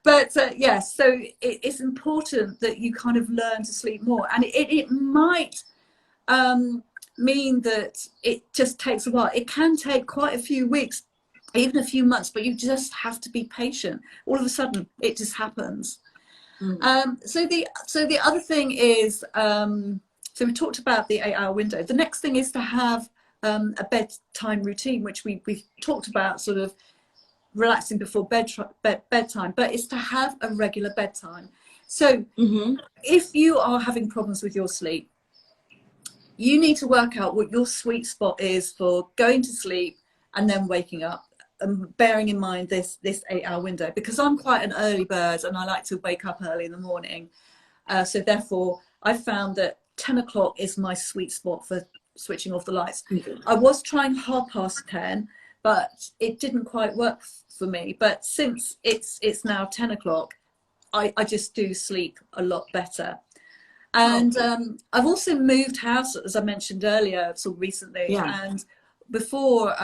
But yes, so it's important that you kind of learn to sleep more. And it might mean that it just takes a while. It can take quite a few weeks, even a few months, but you just have to be patient. All of a sudden, it just happens. So the other thing is, so we talked about the 8-hour window. The next thing is to have a bedtime routine, which we've talked about, sort of relaxing before bedtime, but it's to have a regular bedtime. So if you are having problems with your sleep, you need to work out what your sweet spot is for going to sleep and then waking up, and bearing in mind this 8-hour window, because I'm quite an early bird and I like to wake up early in the morning. So therefore I found that 10 o'clock is my sweet spot for switching off the lights. I was trying 10:30, but it didn't quite work for me. But since it's now 10 o'clock, I just do sleep a lot better. And I've also moved house, as I mentioned earlier, sort of recently. And before,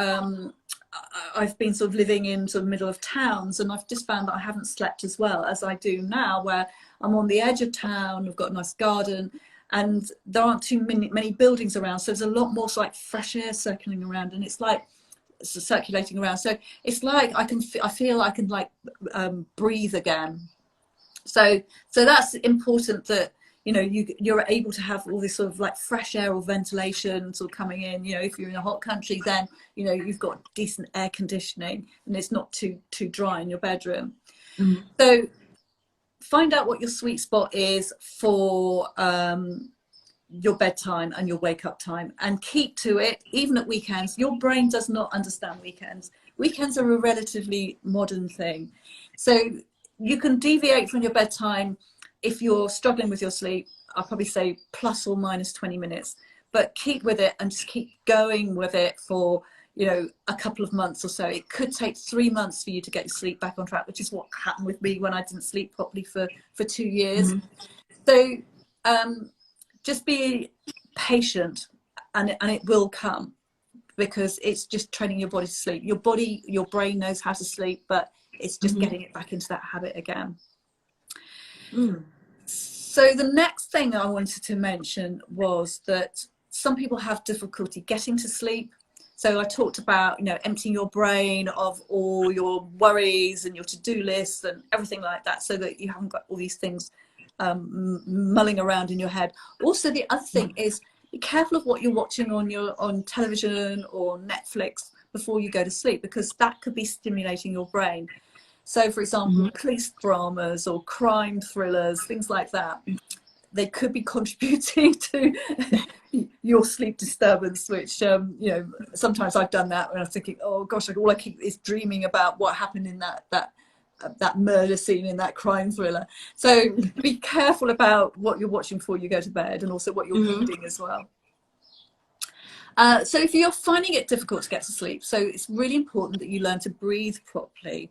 I've been sort of living in sort of middle of towns, and I've just found that I haven't slept as well as I do now, where I'm on the edge of town, I've got a nice garden, and there aren't too many buildings around. So there's a lot more like fresh air circling around, and it's like circulating around. So it's like I feel I can like breathe again. So that's important, that you know you're able to have all this sort of like fresh air or ventilation sort of coming in. You know, if you're in a hot country, then you know you've got decent air conditioning and it's not too dry in your bedroom. So find out what your sweet spot is for your bedtime and your wake up time, and keep to it even at weekends. Your brain does not understand weekends. Weekends are a relatively modern thing, so you can deviate from your bedtime. If you're struggling with your sleep, I'll probably say plus or minus 20 minutes, but keep with it and just keep going with it for, you know, a couple of months or so. It could take 3 months for you to get your sleep back on track, which is what happened with me when I didn't sleep properly for 2 years. So just be patient, and it will come, because it's just training your body to sleep. Your body, your brain knows how to sleep, but it's just getting it back into that habit again. So the next thing I wanted to mention was that some people have difficulty getting to sleep. So I talked about, you know, emptying your brain of all your worries and your to-do lists and everything like that, so that you haven't got all these things mulling around in your head. Also, the other thing is, be careful of what you're watching on television or Netflix before you go to sleep, because that could be stimulating your brain. So, for example, police dramas or crime thrillers, things like that, they could be contributing to your sleep disturbance, which, you know, sometimes I've done that when I'm thinking, oh gosh, all I keep is dreaming about what happened in that murder scene in that crime thriller. So be careful about what you're watching before you go to bed, and also what you're reading as well. So if you're finding it difficult to get to sleep, so it's really important that you learn to breathe properly.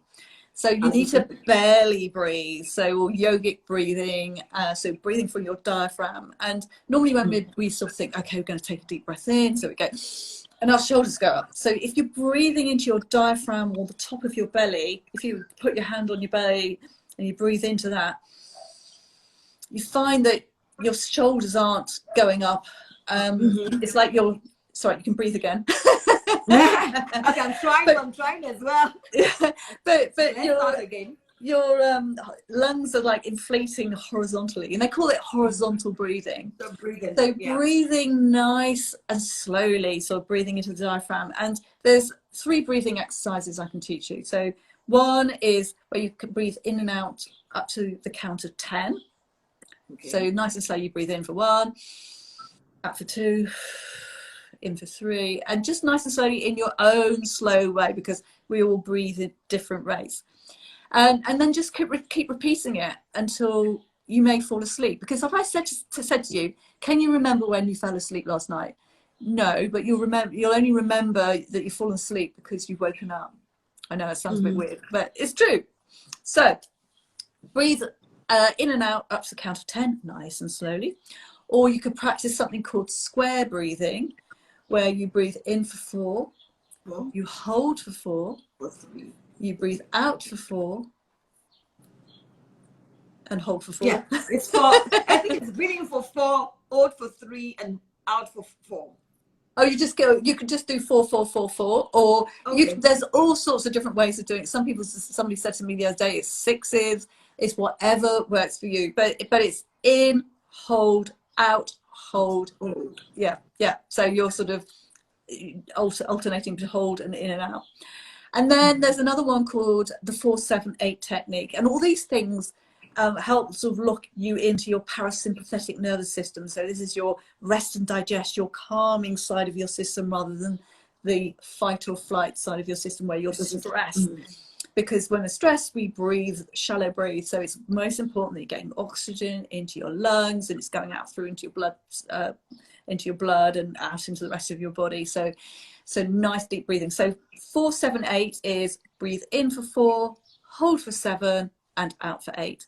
So you need to belly breathe, so yogic breathing, so breathing from your diaphragm. And normally when we sort of think, okay, we're going to take a deep breath in, so we go, and our shoulders go up. So if you're breathing into your diaphragm or the top of your belly, if you put your hand on your belly and you breathe into that, you find that your shoulders aren't going up. It's like sorry, you can breathe again. Okay, I'm trying as well. but your lungs are like inflating horizontally, and they call it horizontal breathing. So breathing nice and slowly, so breathing into the diaphragm. And there's 3 breathing exercises I can teach you. So one is where you can breathe in and out up to the count of 10. So nice and slow, you breathe in for 1, out for 2, in for 3, and just nice and slowly in your own slow way, because we all breathe at different rates. And then just keep repeating it until you may fall asleep. Because if I said to you, can you remember when you fell asleep last night? No, but you'll only remember that you've fallen asleep because you've woken up. I know it sounds a bit weird, but it's true. So breathe in and out up to the count of 10, nice and slowly. Or you could practice something called square breathing, where you breathe in for 4, you hold for 4, you breathe out for 4, and hold for 4. Yeah, it's 4. I think it's breathing for 4, hold for 3, and out for 4. Oh, you could just do 4, 4, 4, 4, or there's all sorts of different ways of doing it. Somebody said to me the other day, it's 6s, it's whatever works for you, but it's in, hold, out, hold. Yeah. So you're sort of alternating to hold and in and out. And then there's another one called the 4-7-8 technique, and all these things help sort of lock you into your parasympathetic nervous system. So this is your rest and digest, your calming side of your system, rather than the fight or flight side of your system where you're stressed. Because when we're stressed, we breathe, shallow breathe. So it's most important that you're getting oxygen into your lungs, and it's going out through into your blood and out into the rest of your body. So nice deep breathing. So 4-7-8 is breathe in for 4, hold for 7, and out for 8.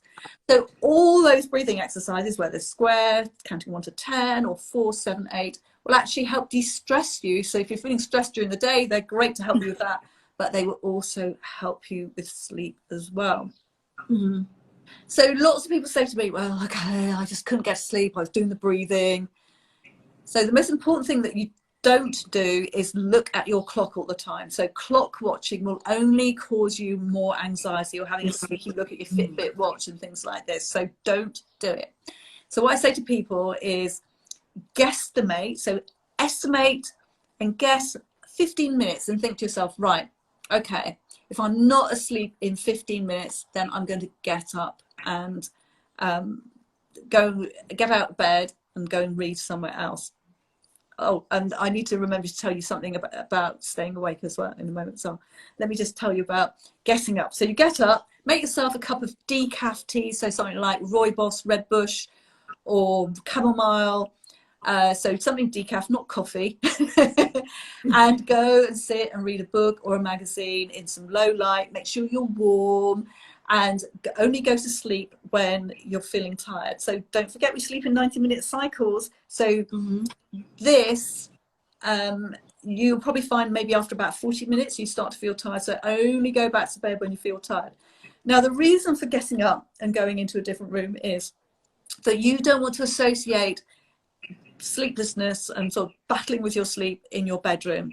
So all those breathing exercises, whether square, counting 1 to 10, or 4-7-8, will actually help de-stress you. So if you're feeling stressed during the day, they're great to help you with that, but they will also help you with sleep as well. So lots of people say to me, well, okay, I just couldn't get to sleep, I was doing the breathing. So the most important thing that you don't do is look at your clock all the time. So clock watching will only cause you more anxiety, or having a sneaky look at your Fitbit watch and things like this. So don't do it. So what I say to people is guesstimate. So estimate and guess 15 minutes and think to yourself, right, okay, if I'm not asleep in 15 minutes, then I'm going to get up and get out of bed and go and read somewhere else. Oh, and I need to remember to tell you something about staying awake as well in a moment. So let me just tell you about getting up. So you get up, make yourself a cup of decaf tea, so something like Rooibos, Red Bush, or chamomile. So something decaf, not coffee. And go and sit and read a book or a magazine in some low light. Make sure you're warm, and only go to sleep when you're feeling tired. So don't forget, we sleep in 90-minute cycles. So this, you'll probably find maybe after about 40 minutes, you start to feel tired. So only go back to bed when you feel tired. Now, the reason for getting up and going into a different room is that you don't want to associate sleeplessness and sort of battling with your sleep in your bedroom.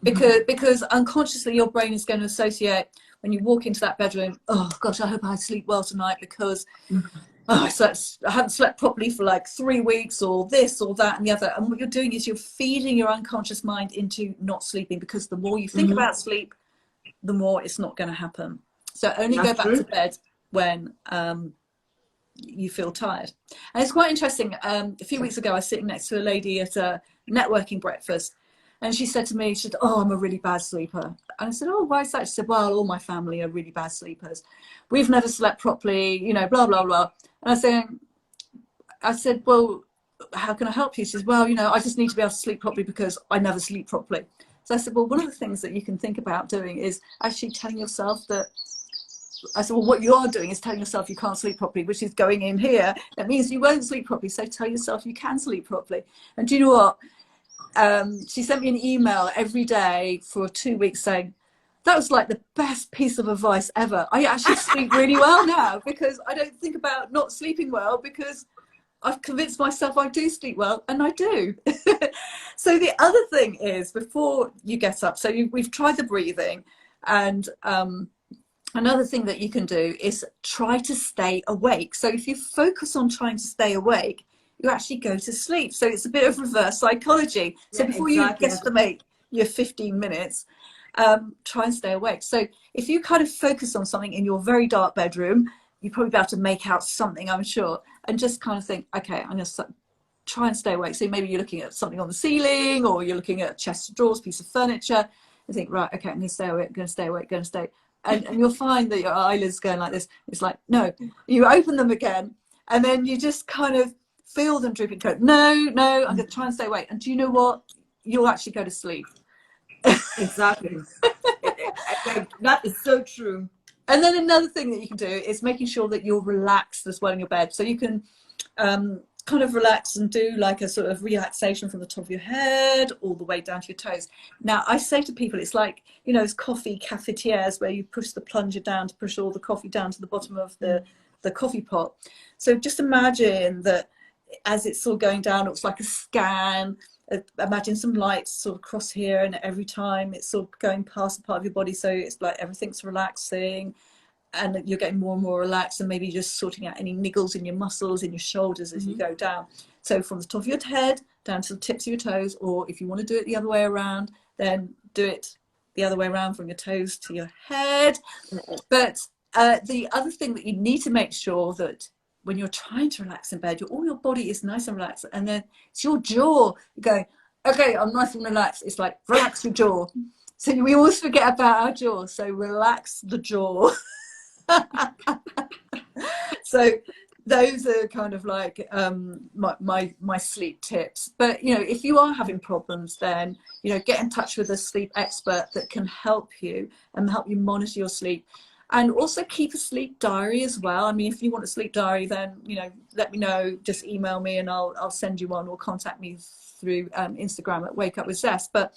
Because unconsciously your brain is going to associate, when you walk into that bedroom, oh gosh, I hope I sleep well tonight, because I haven't slept properly for like 3 weeks, or this or that and the other. And what you're doing is you're feeding your unconscious mind into not sleeping, because the more you think about sleep, the more it's not going to happen. So only go back to bed when you feel tired. And it's quite interesting. A few weeks ago, I was sitting next to a lady at a networking breakfast, and she said to me, she said, oh, I'm a really bad sleeper. And I said, oh, why is that? She said, well, all my family are really bad sleepers. We've never slept properly, you know, blah, blah, blah. And I said, well, how can I help you? She says, well, you know, I just need to be able to sleep properly because I never sleep properly. So I said, well, one of the things that you can think about doing is actually telling yourself that, I said, well, what you are doing is telling yourself you can't sleep properly, which is going in here. That means you won't sleep properly. So tell yourself you can sleep properly. And do you know what? She sent me an email every day for 2 weeks saying, that was like the best piece of advice ever. I actually sleep really well now, because I don't think about not sleeping well, because I've convinced myself I do sleep well, and I do. So the other thing is, before you get up, so we've tried the breathing, and another thing that you can do is try to stay awake. So if you focus on trying to stay awake, you actually go to sleep. So it's a bit of reverse psychology. So before you guesstimate your 15 minutes, try and stay awake. So if you kind of focus on something in your very dark bedroom, you'll probably be able to make out something, I'm sure, and just kind of think, okay, I'm going to try and stay awake. So maybe you're looking at something on the ceiling, or you're looking at a chest of drawers, piece of furniture, and think, right, okay, I'm going to stay awake, going to stay awake, going to stay. And you'll find that your eyelids going like this. It's like, no, you open them again, and then you just kind of feel them drooping. Go, no, I'm going to try and stay awake. And do you know what? You'll actually go to sleep. Exactly. That is so true. And then another thing that you can do is making sure that you're relaxed as well in your bed. So you can kind of relax and do like a sort of relaxation from the top of your head all the way down to your toes. Now, I say to people, it's like, you know, those coffee cafetières where you push the plunger down to push all the coffee down to the bottom of the coffee pot. So just imagine that as it's sort of going down, it looks like a scan. Imagine some lights sort of cross here, and every time it's sort of going past a part of your body, so it's like everything's relaxing, and you're getting more and more relaxed, and maybe just sorting out any niggles in your muscles, in your shoulders as you go down. So from the top of your head down to the tips of your toes, or if you want to do it the other way around, then do it the other way around, from your toes to your head. But the other thing that you need to make sure that when you're trying to relax in bed, all your body is nice and relaxed, and then it's your jaw. You're going, okay, I'm nice and relaxed. It's like, relax your jaw. So we always forget about our jaw. So relax the jaw. So those are kind of like my sleep tips. But, you know, if you are having problems, then, you know, get in touch with a sleep expert that can help you and help you monitor your sleep. And also keep a sleep diary as well. I mean, if you want a sleep diary, then, you know, let me know. Just email me and I'll send you one, or contact me through Instagram at Wake Up with Zest. But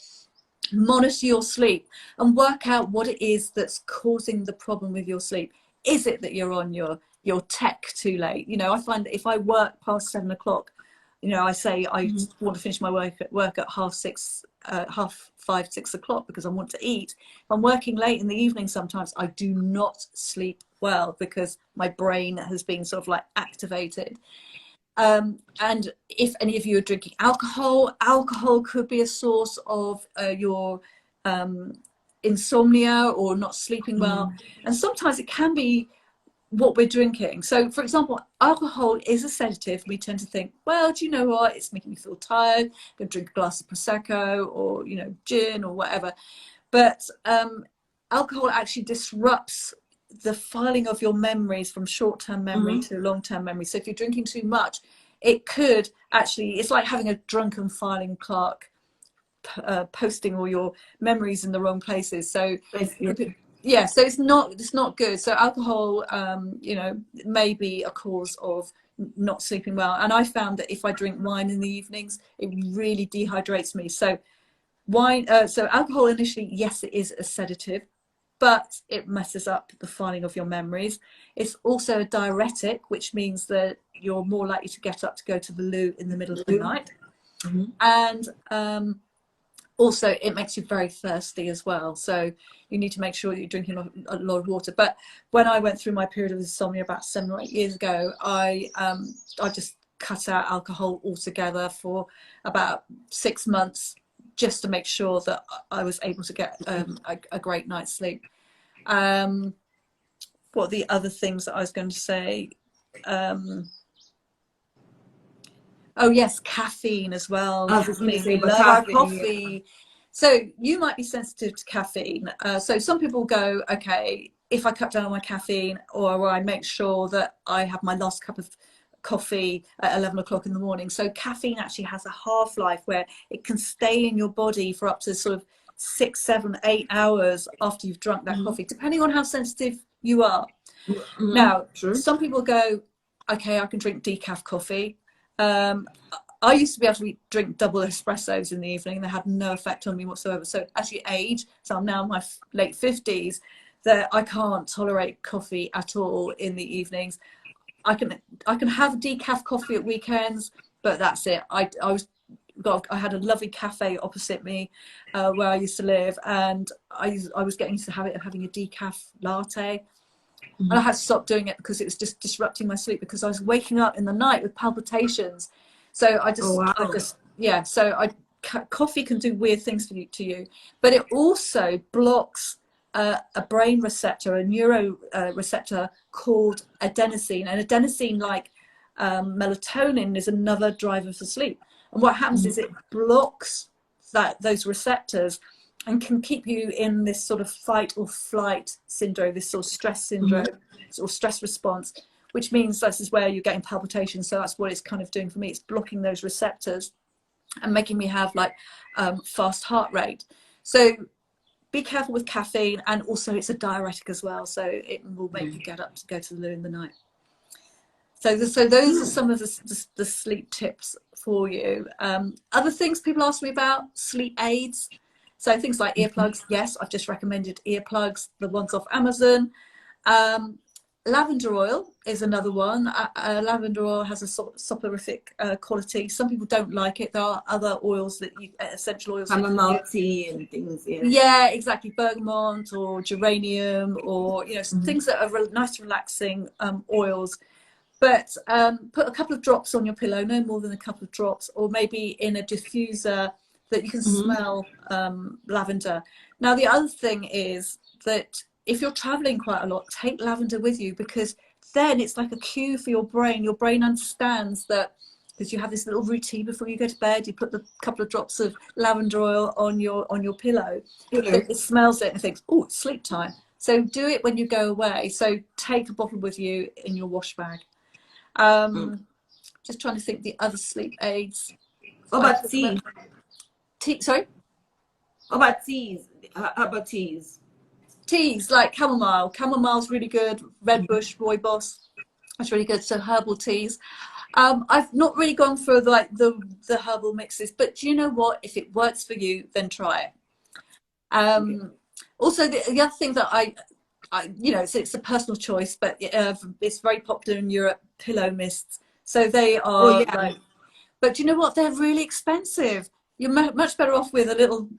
monitor your sleep and work out what it is that's causing the problem with your sleep. Is it that you're on your tech too late? You know, I find that if I work past 7 o'clock, you know, I say I want to finish my work at 5, 6 o'clock because I want to eat. If I'm working late in the evening, sometimes I do not sleep well because my brain has been sort of like activated. And if any of you are drinking alcohol could be a source of your insomnia or not sleeping well. And sometimes it can be what we're drinking. So, for example, alcohol is a sedative. We tend to think, well, do you know what? It's making me feel tired. I'm going to drink a glass of Prosecco or, you know, gin or whatever. But alcohol actually disrupts the filing of your memories from short-term memory to long-term memory. So if you're drinking too much, it could actually, it's like having a drunken filing clerk posting all your memories in the wrong places. So Yeah, so it's not good. So alcohol, you know, may be a cause of not sleeping well. And I found that if I drink wine in the evenings, it really dehydrates me. So wine, so alcohol initially, yes, it is a sedative, but it messes up the filing of your memories. It's also a diuretic, which means that you're more likely to get up to go to the loo in the middle of the night. Mm-hmm. And also it makes you very thirsty as well, so you need to make sure that you're drinking a lot of water. But when I went through my period of insomnia about 7 or 8 years ago, I just cut out alcohol altogether for about 6 months, just to make sure that I was able to get a great night's sleep. What are the other things that I was going to say? Oh yes, caffeine as well. I was just going to say, We but love our caffeine, coffee. So you might be sensitive to caffeine. So some people go, okay, if I cut down on my caffeine, or I make sure that I have my last cup of coffee at 11 o'clock in the morning. So caffeine actually has a half-life where it can stay in your body for up to sort of 6, 7, 8 hours after you've drunk that coffee, depending on how sensitive you are. Now, some people go, okay, I can drink decaf coffee. I used to be able to drink double espressos in the evening. They had no effect on me whatsoever. So as you age, so I'm now in my late 50s, that I can't tolerate coffee at all in the evenings. I can have decaf coffee at weekends, but that's it. I had a lovely cafe opposite me where I used to live, and I was getting used to having a decaf latte. And I had to stop doing it because it was just disrupting my sleep, because I was waking up in the night with palpitations. So coffee can do weird things to you, but it also blocks a brain receptor, a neuro receptor called adenosine. And adenosine, like melatonin, is another driver for sleep. And what happens is it blocks those receptors and can keep you in this sort of fight or flight syndrome, this sort of stress syndrome, or stress response, which means this is where you're getting palpitations. So that's what it's kind of doing for me. It's blocking those receptors and making me have like fast heart rate. So be careful with caffeine, and also it's a diuretic as well. So it will make you get up to go to the loo in the night. So those are some of the sleep tips for you. Other things people ask me about: sleep aids. So things like earplugs. Yes, I've just recommended earplugs, the ones off Amazon. Lavender oil is another one. Lavender oil has a soporific quality. Some people don't like it. There are other oils essential oils. Chamomile tea and things. Yeah, exactly. Bergamot or geranium, or some things that are nice, relaxing oils. But put a couple of drops on your pillow, no more than a couple of drops, or maybe in a diffuser that you can smell lavender. Now, the other thing is that if you're traveling quite a lot, take lavender with you, because then it's like a cue for your brain. Your brain understands that, because you have this little routine before you go to bed. You put the couple of drops of lavender oil on your pillow. It smells it and thinks, oh, it's sleep time. So do it when you go away. So take a bottle with you in your wash bag. Just trying to think the other sleep aids. What about tea? Sorry? What about teas? Herbal teas? Teas like chamomile. Chamomile's really good. Red bush, rooibos, that's really good. So herbal teas. I've not really gone for the herbal mixes, but do you know what? If it works for you, then try it. Also, the other thing that I it's a personal choice, but it's very popular in Europe, pillow mists. So they are but do you know what? They're really expensive. You're much better off with a little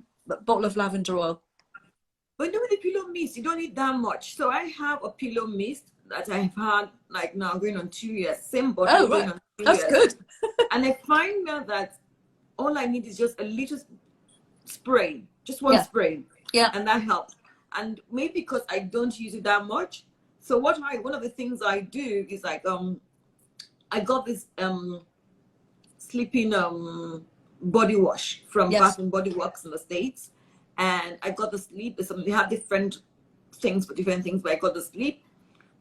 bottle of lavender oil. But with the pillow mist, you don't need that much. So I have a pillow mist that I've had like now going on 2 years. Same bottle going on 2 years. That's good. And I find now that all I need is just a little spray, just one spray. Yeah. And that helps. And maybe because I don't use it that much. So one of the things I do is like I got this sleeping body wash from Bath and Body Works in the States, and I got the sleep. They have different things for different things, but I got the sleep.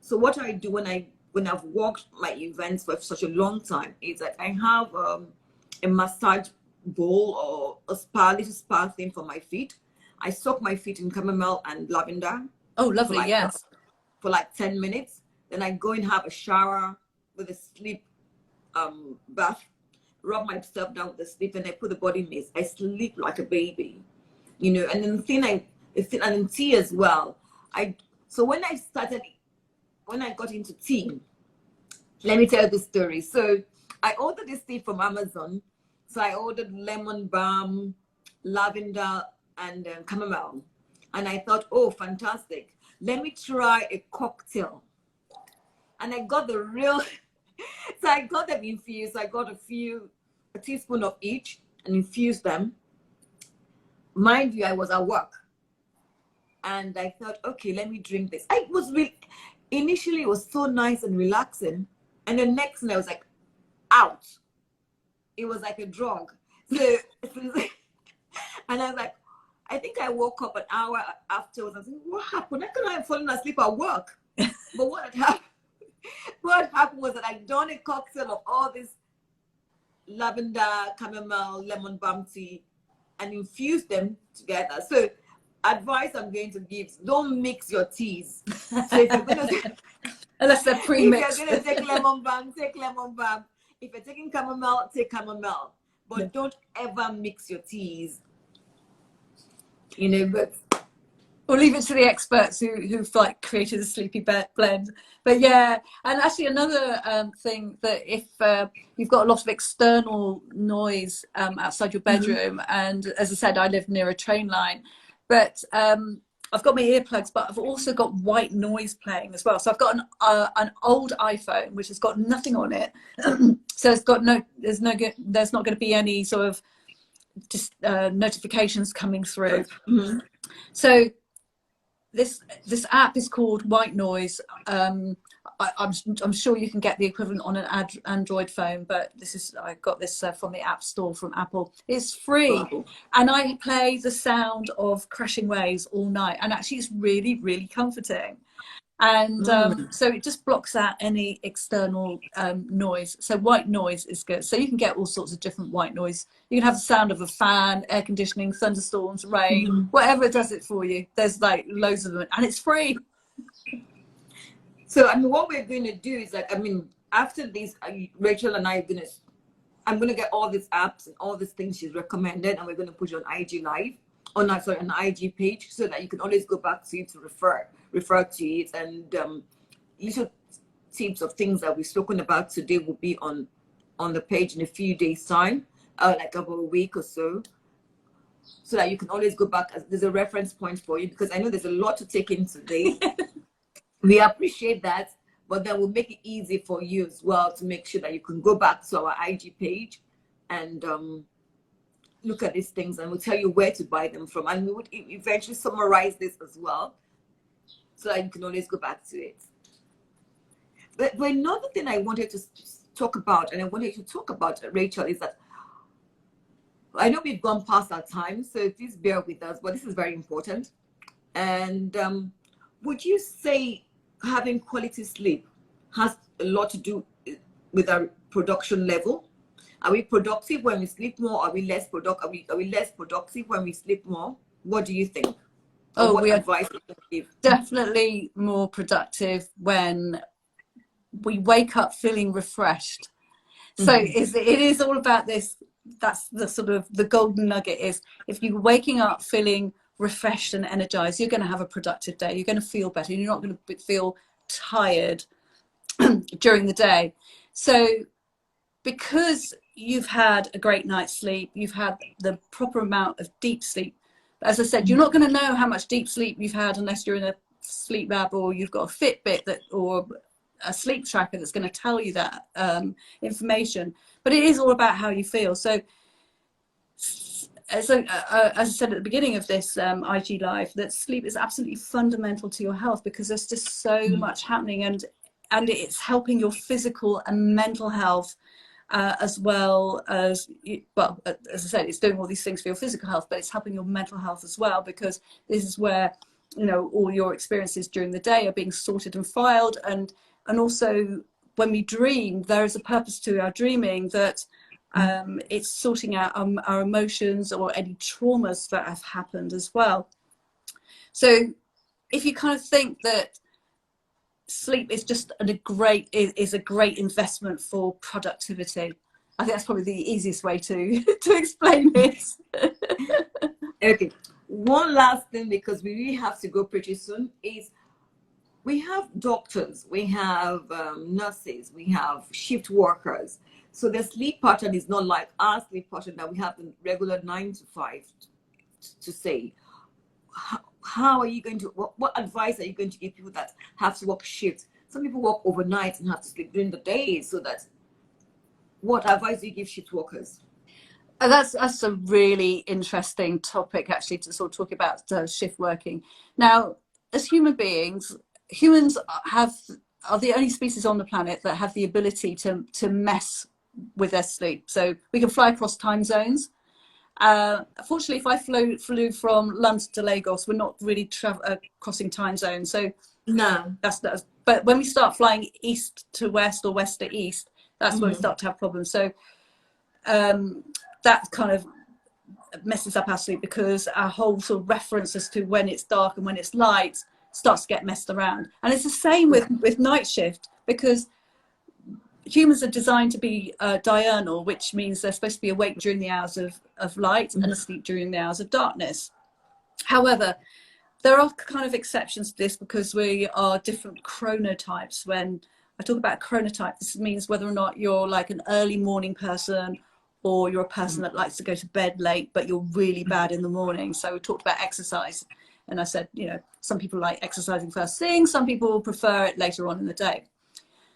So what I do when I've walked my events for such a long time is that I have a massage bowl or a little spa thing for my feet. I soak my feet in chamomile and lavender. Oh, for lovely. like Yes. for like 10 minutes. Then I go and have a shower with a sleep bath, rub myself down with the sleep, and I put the body mist. I sleep like a baby, you know. And then and then tea as well. So when I got into tea, let me tell you the story. So I ordered this tea from Amazon. So I ordered lemon balm, lavender, and chamomile. And I thought, oh, fantastic. Let me try a cocktail. And I got the real, so I got them infused. I got a teaspoon of each and infused them. Mind you, I was at work. And I thought, okay, let me drink this. Initially, it was so nice and relaxing. And the next thing I was like, out. It was like a drug. So, and I was like, I think I woke up an hour afterwards. I was like, what happened? How can I have fallen asleep at work? But what happened was that I'd done a cocktail of all this lavender, chamomile, lemon balm tea and infused them together. So advice I'm going to give, don't mix your teas. So if you're going to unless they're pre-mixed. If you're going to take lemon balm, take lemon balm. If you're taking chamomile, take chamomile. But don't ever mix your teas. You know, but we'll leave it to the experts who've like created a sleepy blend. But yeah, and actually another thing that if you've got a lot of external noise outside your bedroom, and as I said, I live near a train line, but I've got my earplugs, but I've also got white noise playing as well. So I've got an old iPhone which has got nothing on it, so it's got there's not going to be any sort of just notifications coming through. So this app is called White Noise. I'm sure you can get the equivalent on an Android phone, but I got this from the App Store from Apple. It's free, and I play the sound of crashing waves all night, and actually it's really, really comforting. And so it just blocks out any external noise. So white noise is good. So you can get all sorts of different white noise. You can have the sound of a fan, air conditioning, thunderstorms, rain, whatever does it for you. There's like loads of them, and it's free. So, I mean, what we're going to do is like, I mean, after this, Rachel and I'm going to get all these apps and all these things she's recommended, and we're going to put it on IG Live, on the IG page, so that you can always go back to it to refer to it. And little tips of things that we've spoken about today will be on the page in a few days' time, like about a week or so that you can always go back as there's a reference point for you, because I know there's a lot to take in today. We appreciate that, but then we'll make it easy for you as well to make sure that you can go back to our IG page and look at these things, and we'll tell you where to buy them from, and we would eventually summarize this as well so that you can always go back to it. But another thing I wanted to talk about, and I wanted to talk about, Rachel, is that I know we've gone past our time, so please bear with us, but this is very important. And would you say having quality sleep has a lot to do with our production level? Are we productive when we sleep more? Are we less productive? Are we less productive when we sleep more? What do you think? What advice would you give? Definitely more productive when we wake up feeling refreshed. So it is all about this. That's the sort of the golden nugget is, if you're waking up feeling refreshed and energized, you're going to have a productive day. You're going to feel better. You're not going to feel tired during the day. So because you've had a great night's sleep, you've had the proper amount of deep sleep. As I said, you're not going to know how much deep sleep you've had unless you're in a sleep lab or you've got a Fitbit or a sleep tracker that's going to tell you that information. But it is all about how you feel. So as I said at the beginning of this IG Live, that sleep is absolutely fundamental to your health, because there's just so much happening, and it's helping your physical and mental health as well as, well, as I said, it's doing all these things for your physical health, but it's helping your mental health as well, because this is where, you know, all your experiences during the day are being sorted and filed. And also when we dream, there is a purpose to our dreaming, that it's sorting out our emotions or any traumas that have happened as well. So if you kind of think that sleep is just a great investment for productivity, I think that's probably the easiest way to to explain it. Okay, one last thing, because we really have to go pretty soon, is we have doctors, we have nurses, we have shift workers. So the sleep pattern is not like our sleep pattern that we have the regular 9 to 5 to say. How are you going to, what advice are you going to give people that have to work shifts? Some people work overnight and have to sleep during the day. So that, what advice do you give shift workers? That's a really interesting topic, actually, to sort of talk about shift working. Now, as human beings, humans are the only species on the planet that have the ability to mess with their sleep. So we can fly across time zones. Fortunately, if I flew from London to Lagos, we're not really crossing time zones. So No. that's but when we start flying east to west or west to east, that's when we start to have problems. So that kind of messes up our sleep, because our whole sort of reference as to when it's dark and when it's light starts to get messed around. And it's the same with night shift, because humans are designed to be diurnal, which means they're supposed to be awake during the hours of light and asleep during the hours of darkness. However, there are kind of exceptions to this, because we are different chronotypes. When I talk about chronotype, this means whether or not you're like an early morning person, or you're a person that likes to go to bed late, but you're really bad in the morning. So we talked about exercise, and I said, you know, some people like exercising first thing, some people prefer it later on in the day.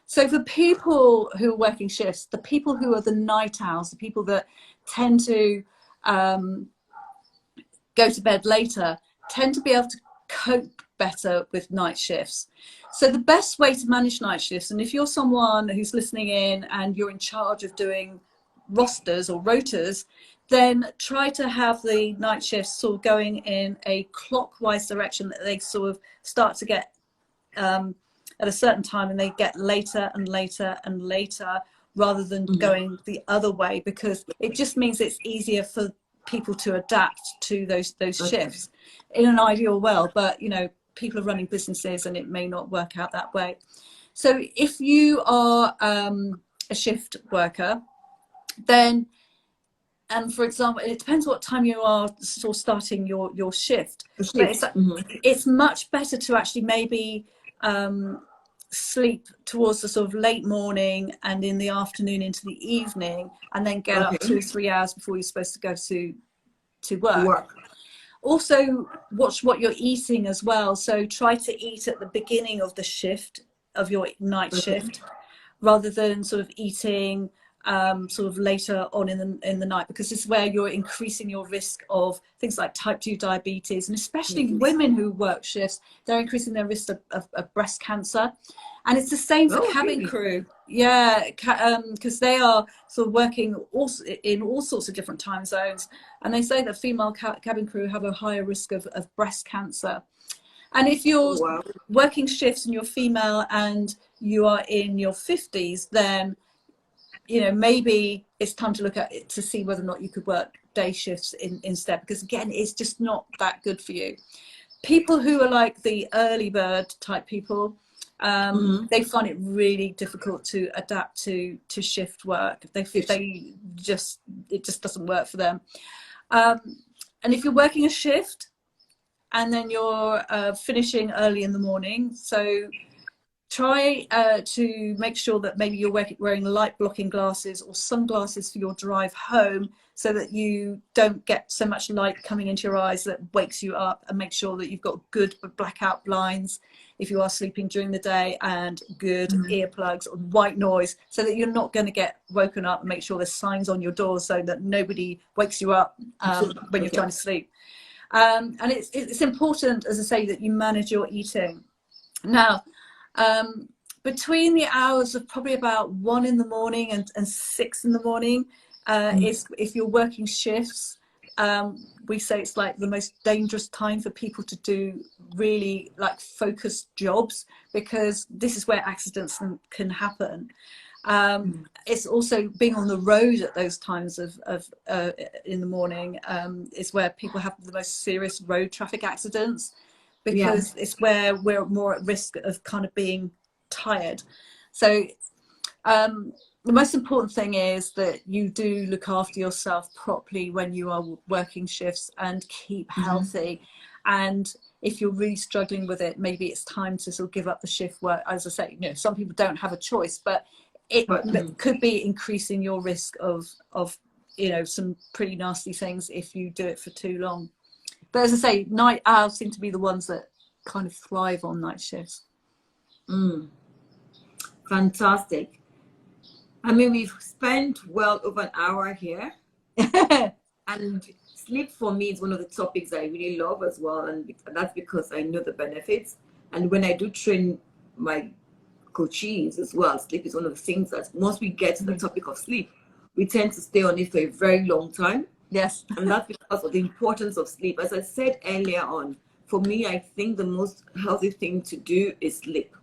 So for people who are working shifts, the people who are the night owls, the people that tend to go to bed later, tend to be able to cope better with night shifts. So the best way to manage night shifts, and if you're someone who's listening in and you're in charge of doing rosters or rotas, then try to have the night shifts sort of going in a clockwise direction, that they sort of start to get at a certain time and they get later and later and later, rather than going the other way, because it just means it's easier for people to adapt to those shifts in an ideal world. But you know, people are running businesses and it may not work out that way. So if you are a shift worker, then, and for example, it depends what time you are sort of starting your shift. But it's much better to actually maybe sleep towards the sort of late morning and in the afternoon into the evening, and then get up 2 or 3 hours before you're supposed to go to work. Also, watch what you're eating as well. So try to eat at the beginning of the shift, of your night shift, rather than sort of eating sort of later on in the night, because this is where you're increasing your risk of things like type 2 diabetes, and especially women who work shifts, they're increasing their risk of breast cancer. And it's the same for cabin crew, because they are sort of working also in all sorts of different time zones, and they say that female cabin crew have a higher risk of breast cancer. And if you're working shifts and you're female and you are in your 50s, then you know, maybe it's time to look at it to see whether or not you could work day shifts instead, because again, it's just not that good for you. People who are like the early bird type people, they find it really difficult to adapt to shift work. It just doesn't work for them. And if you're working a shift and then you're finishing early in the morning, so try to make sure that maybe you're wearing light blocking glasses or sunglasses for your drive home, so that you don't get so much light coming into your eyes that wakes you up, and make sure that you've got good blackout blinds if you are sleeping during the day, and good earplugs or white noise, so that you're not going to get woken up, and make sure there's signs on your doors so that nobody wakes you up when you're trying to sleep. And it's important, as I say, that you manage your eating. Now, between the hours of probably about 1 in the morning and 6 in the morning, is, if you're working shifts, we say it's like the most dangerous time for people to do really like focused jobs, because this is where accidents can happen. It's also being on the road at those times of in the morning is where people have the most serious road traffic accidents. because it's where we're more at risk of kind of being tired. So the most important thing is that you do look after yourself properly when you are working shifts and keep healthy. And if you're really struggling with it, maybe it's time to sort of give up the shift work. As I say, you know, some people don't have a choice, but it could be increasing your risk of you know, some pretty nasty things if you do it for too long. But as I say, night owls seem to be the ones that kind of thrive on night shifts. Fantastic. I mean, we've spent well over an hour here. And sleep for me is one of the topics I really love as well. And that's because I know the benefits. And when I do train my coachees as well, sleep is one of the things that once we get to the topic of sleep, we tend to stay on it for a very long time. Yes. And that's because of the importance of sleep. As I said earlier on, for me, I think the most healthy thing to do is sleep.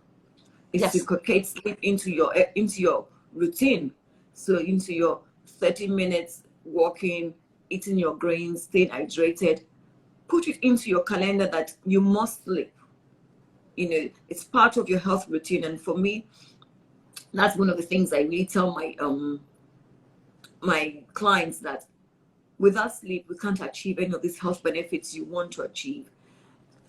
Is to inculcate sleep into your routine. So into your 30 minutes walking, eating your grains, staying hydrated. Put it into your calendar that you must sleep. You know, it's part of your health routine. And for me, that's one of the things I really tell my my clients, that without sleep, we can't achieve any of these health benefits you want to achieve.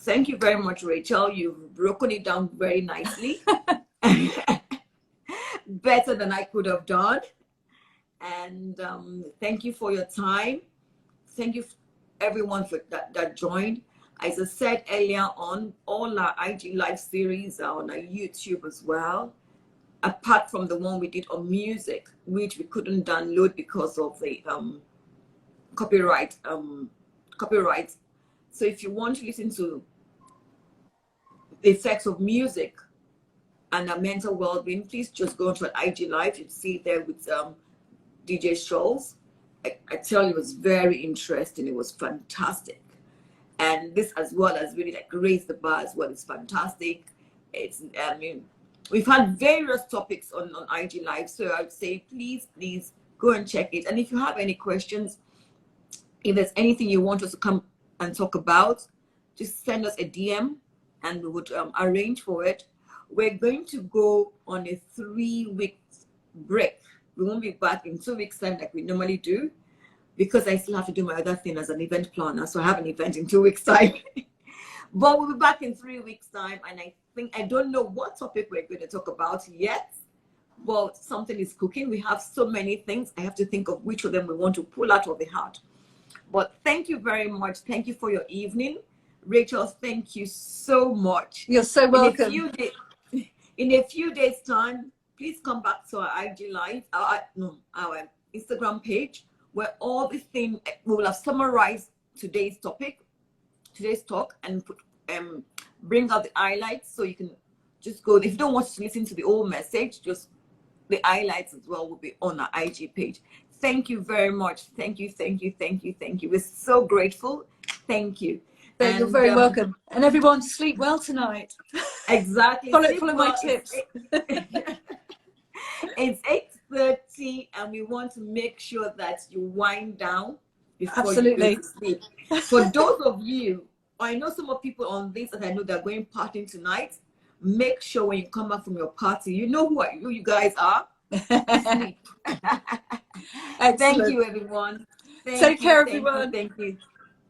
Thank you very much, Rachel. You've broken it down very nicely. Better than I could have done. And thank you for your time. Thank you everyone for that joined. As I said earlier on, all our IG live series are on our YouTube as well, apart from the one we did on music, which we couldn't download because of the copyright. So if you want to listen to the effects of music and our mental well-being, please just go to an IG live. You'd see it there with DJ Scholes. I tell you, it was very interesting. It was fantastic. And this as well as really like raised the bar as well. It's fantastic. It's, I mean, we've had various topics on IG live. So I would say, please go and check it. And if you have any questions, if there's anything you want us to come and talk about, just send us a DM and we would arrange for it. We're going to go on a 3-week break. We won't be back in 2 weeks' time like we normally do, because I still have to do my other thing as an event planner. So I have an event in 2 weeks' time. But we'll be back in 3 weeks' time. And I don't know what topic we're going to talk about yet, but something is cooking. We have so many things. I have to think of which of them we want to pull out of the hat. But thank you very much. Thank you for your evening. Rachel, thank you so much. You're so welcome. In a few days' time, please come back to our IG Live, our Instagram page, where all these things, we will have summarized today's talk, and bring out the highlights, so you can just go. If you don't want to listen to the whole message, just the highlights as well will be on our IG page. Thank you very much. Thank you. We're so grateful. Thank you. You're very welcome. And everyone, sleep well tonight. Exactly. Follow my tips. It's 8:30 and we want to make sure that you wind down before you go to sleep. For those of you, I know some of people on this that I know they're going partying tonight. Make sure when you come back from your party, you know who you guys are. Sleep. Thank you, everyone. Take care, everyone.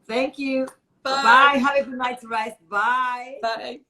Thank you. Bye. Have a good night's rest. Bye. Bye.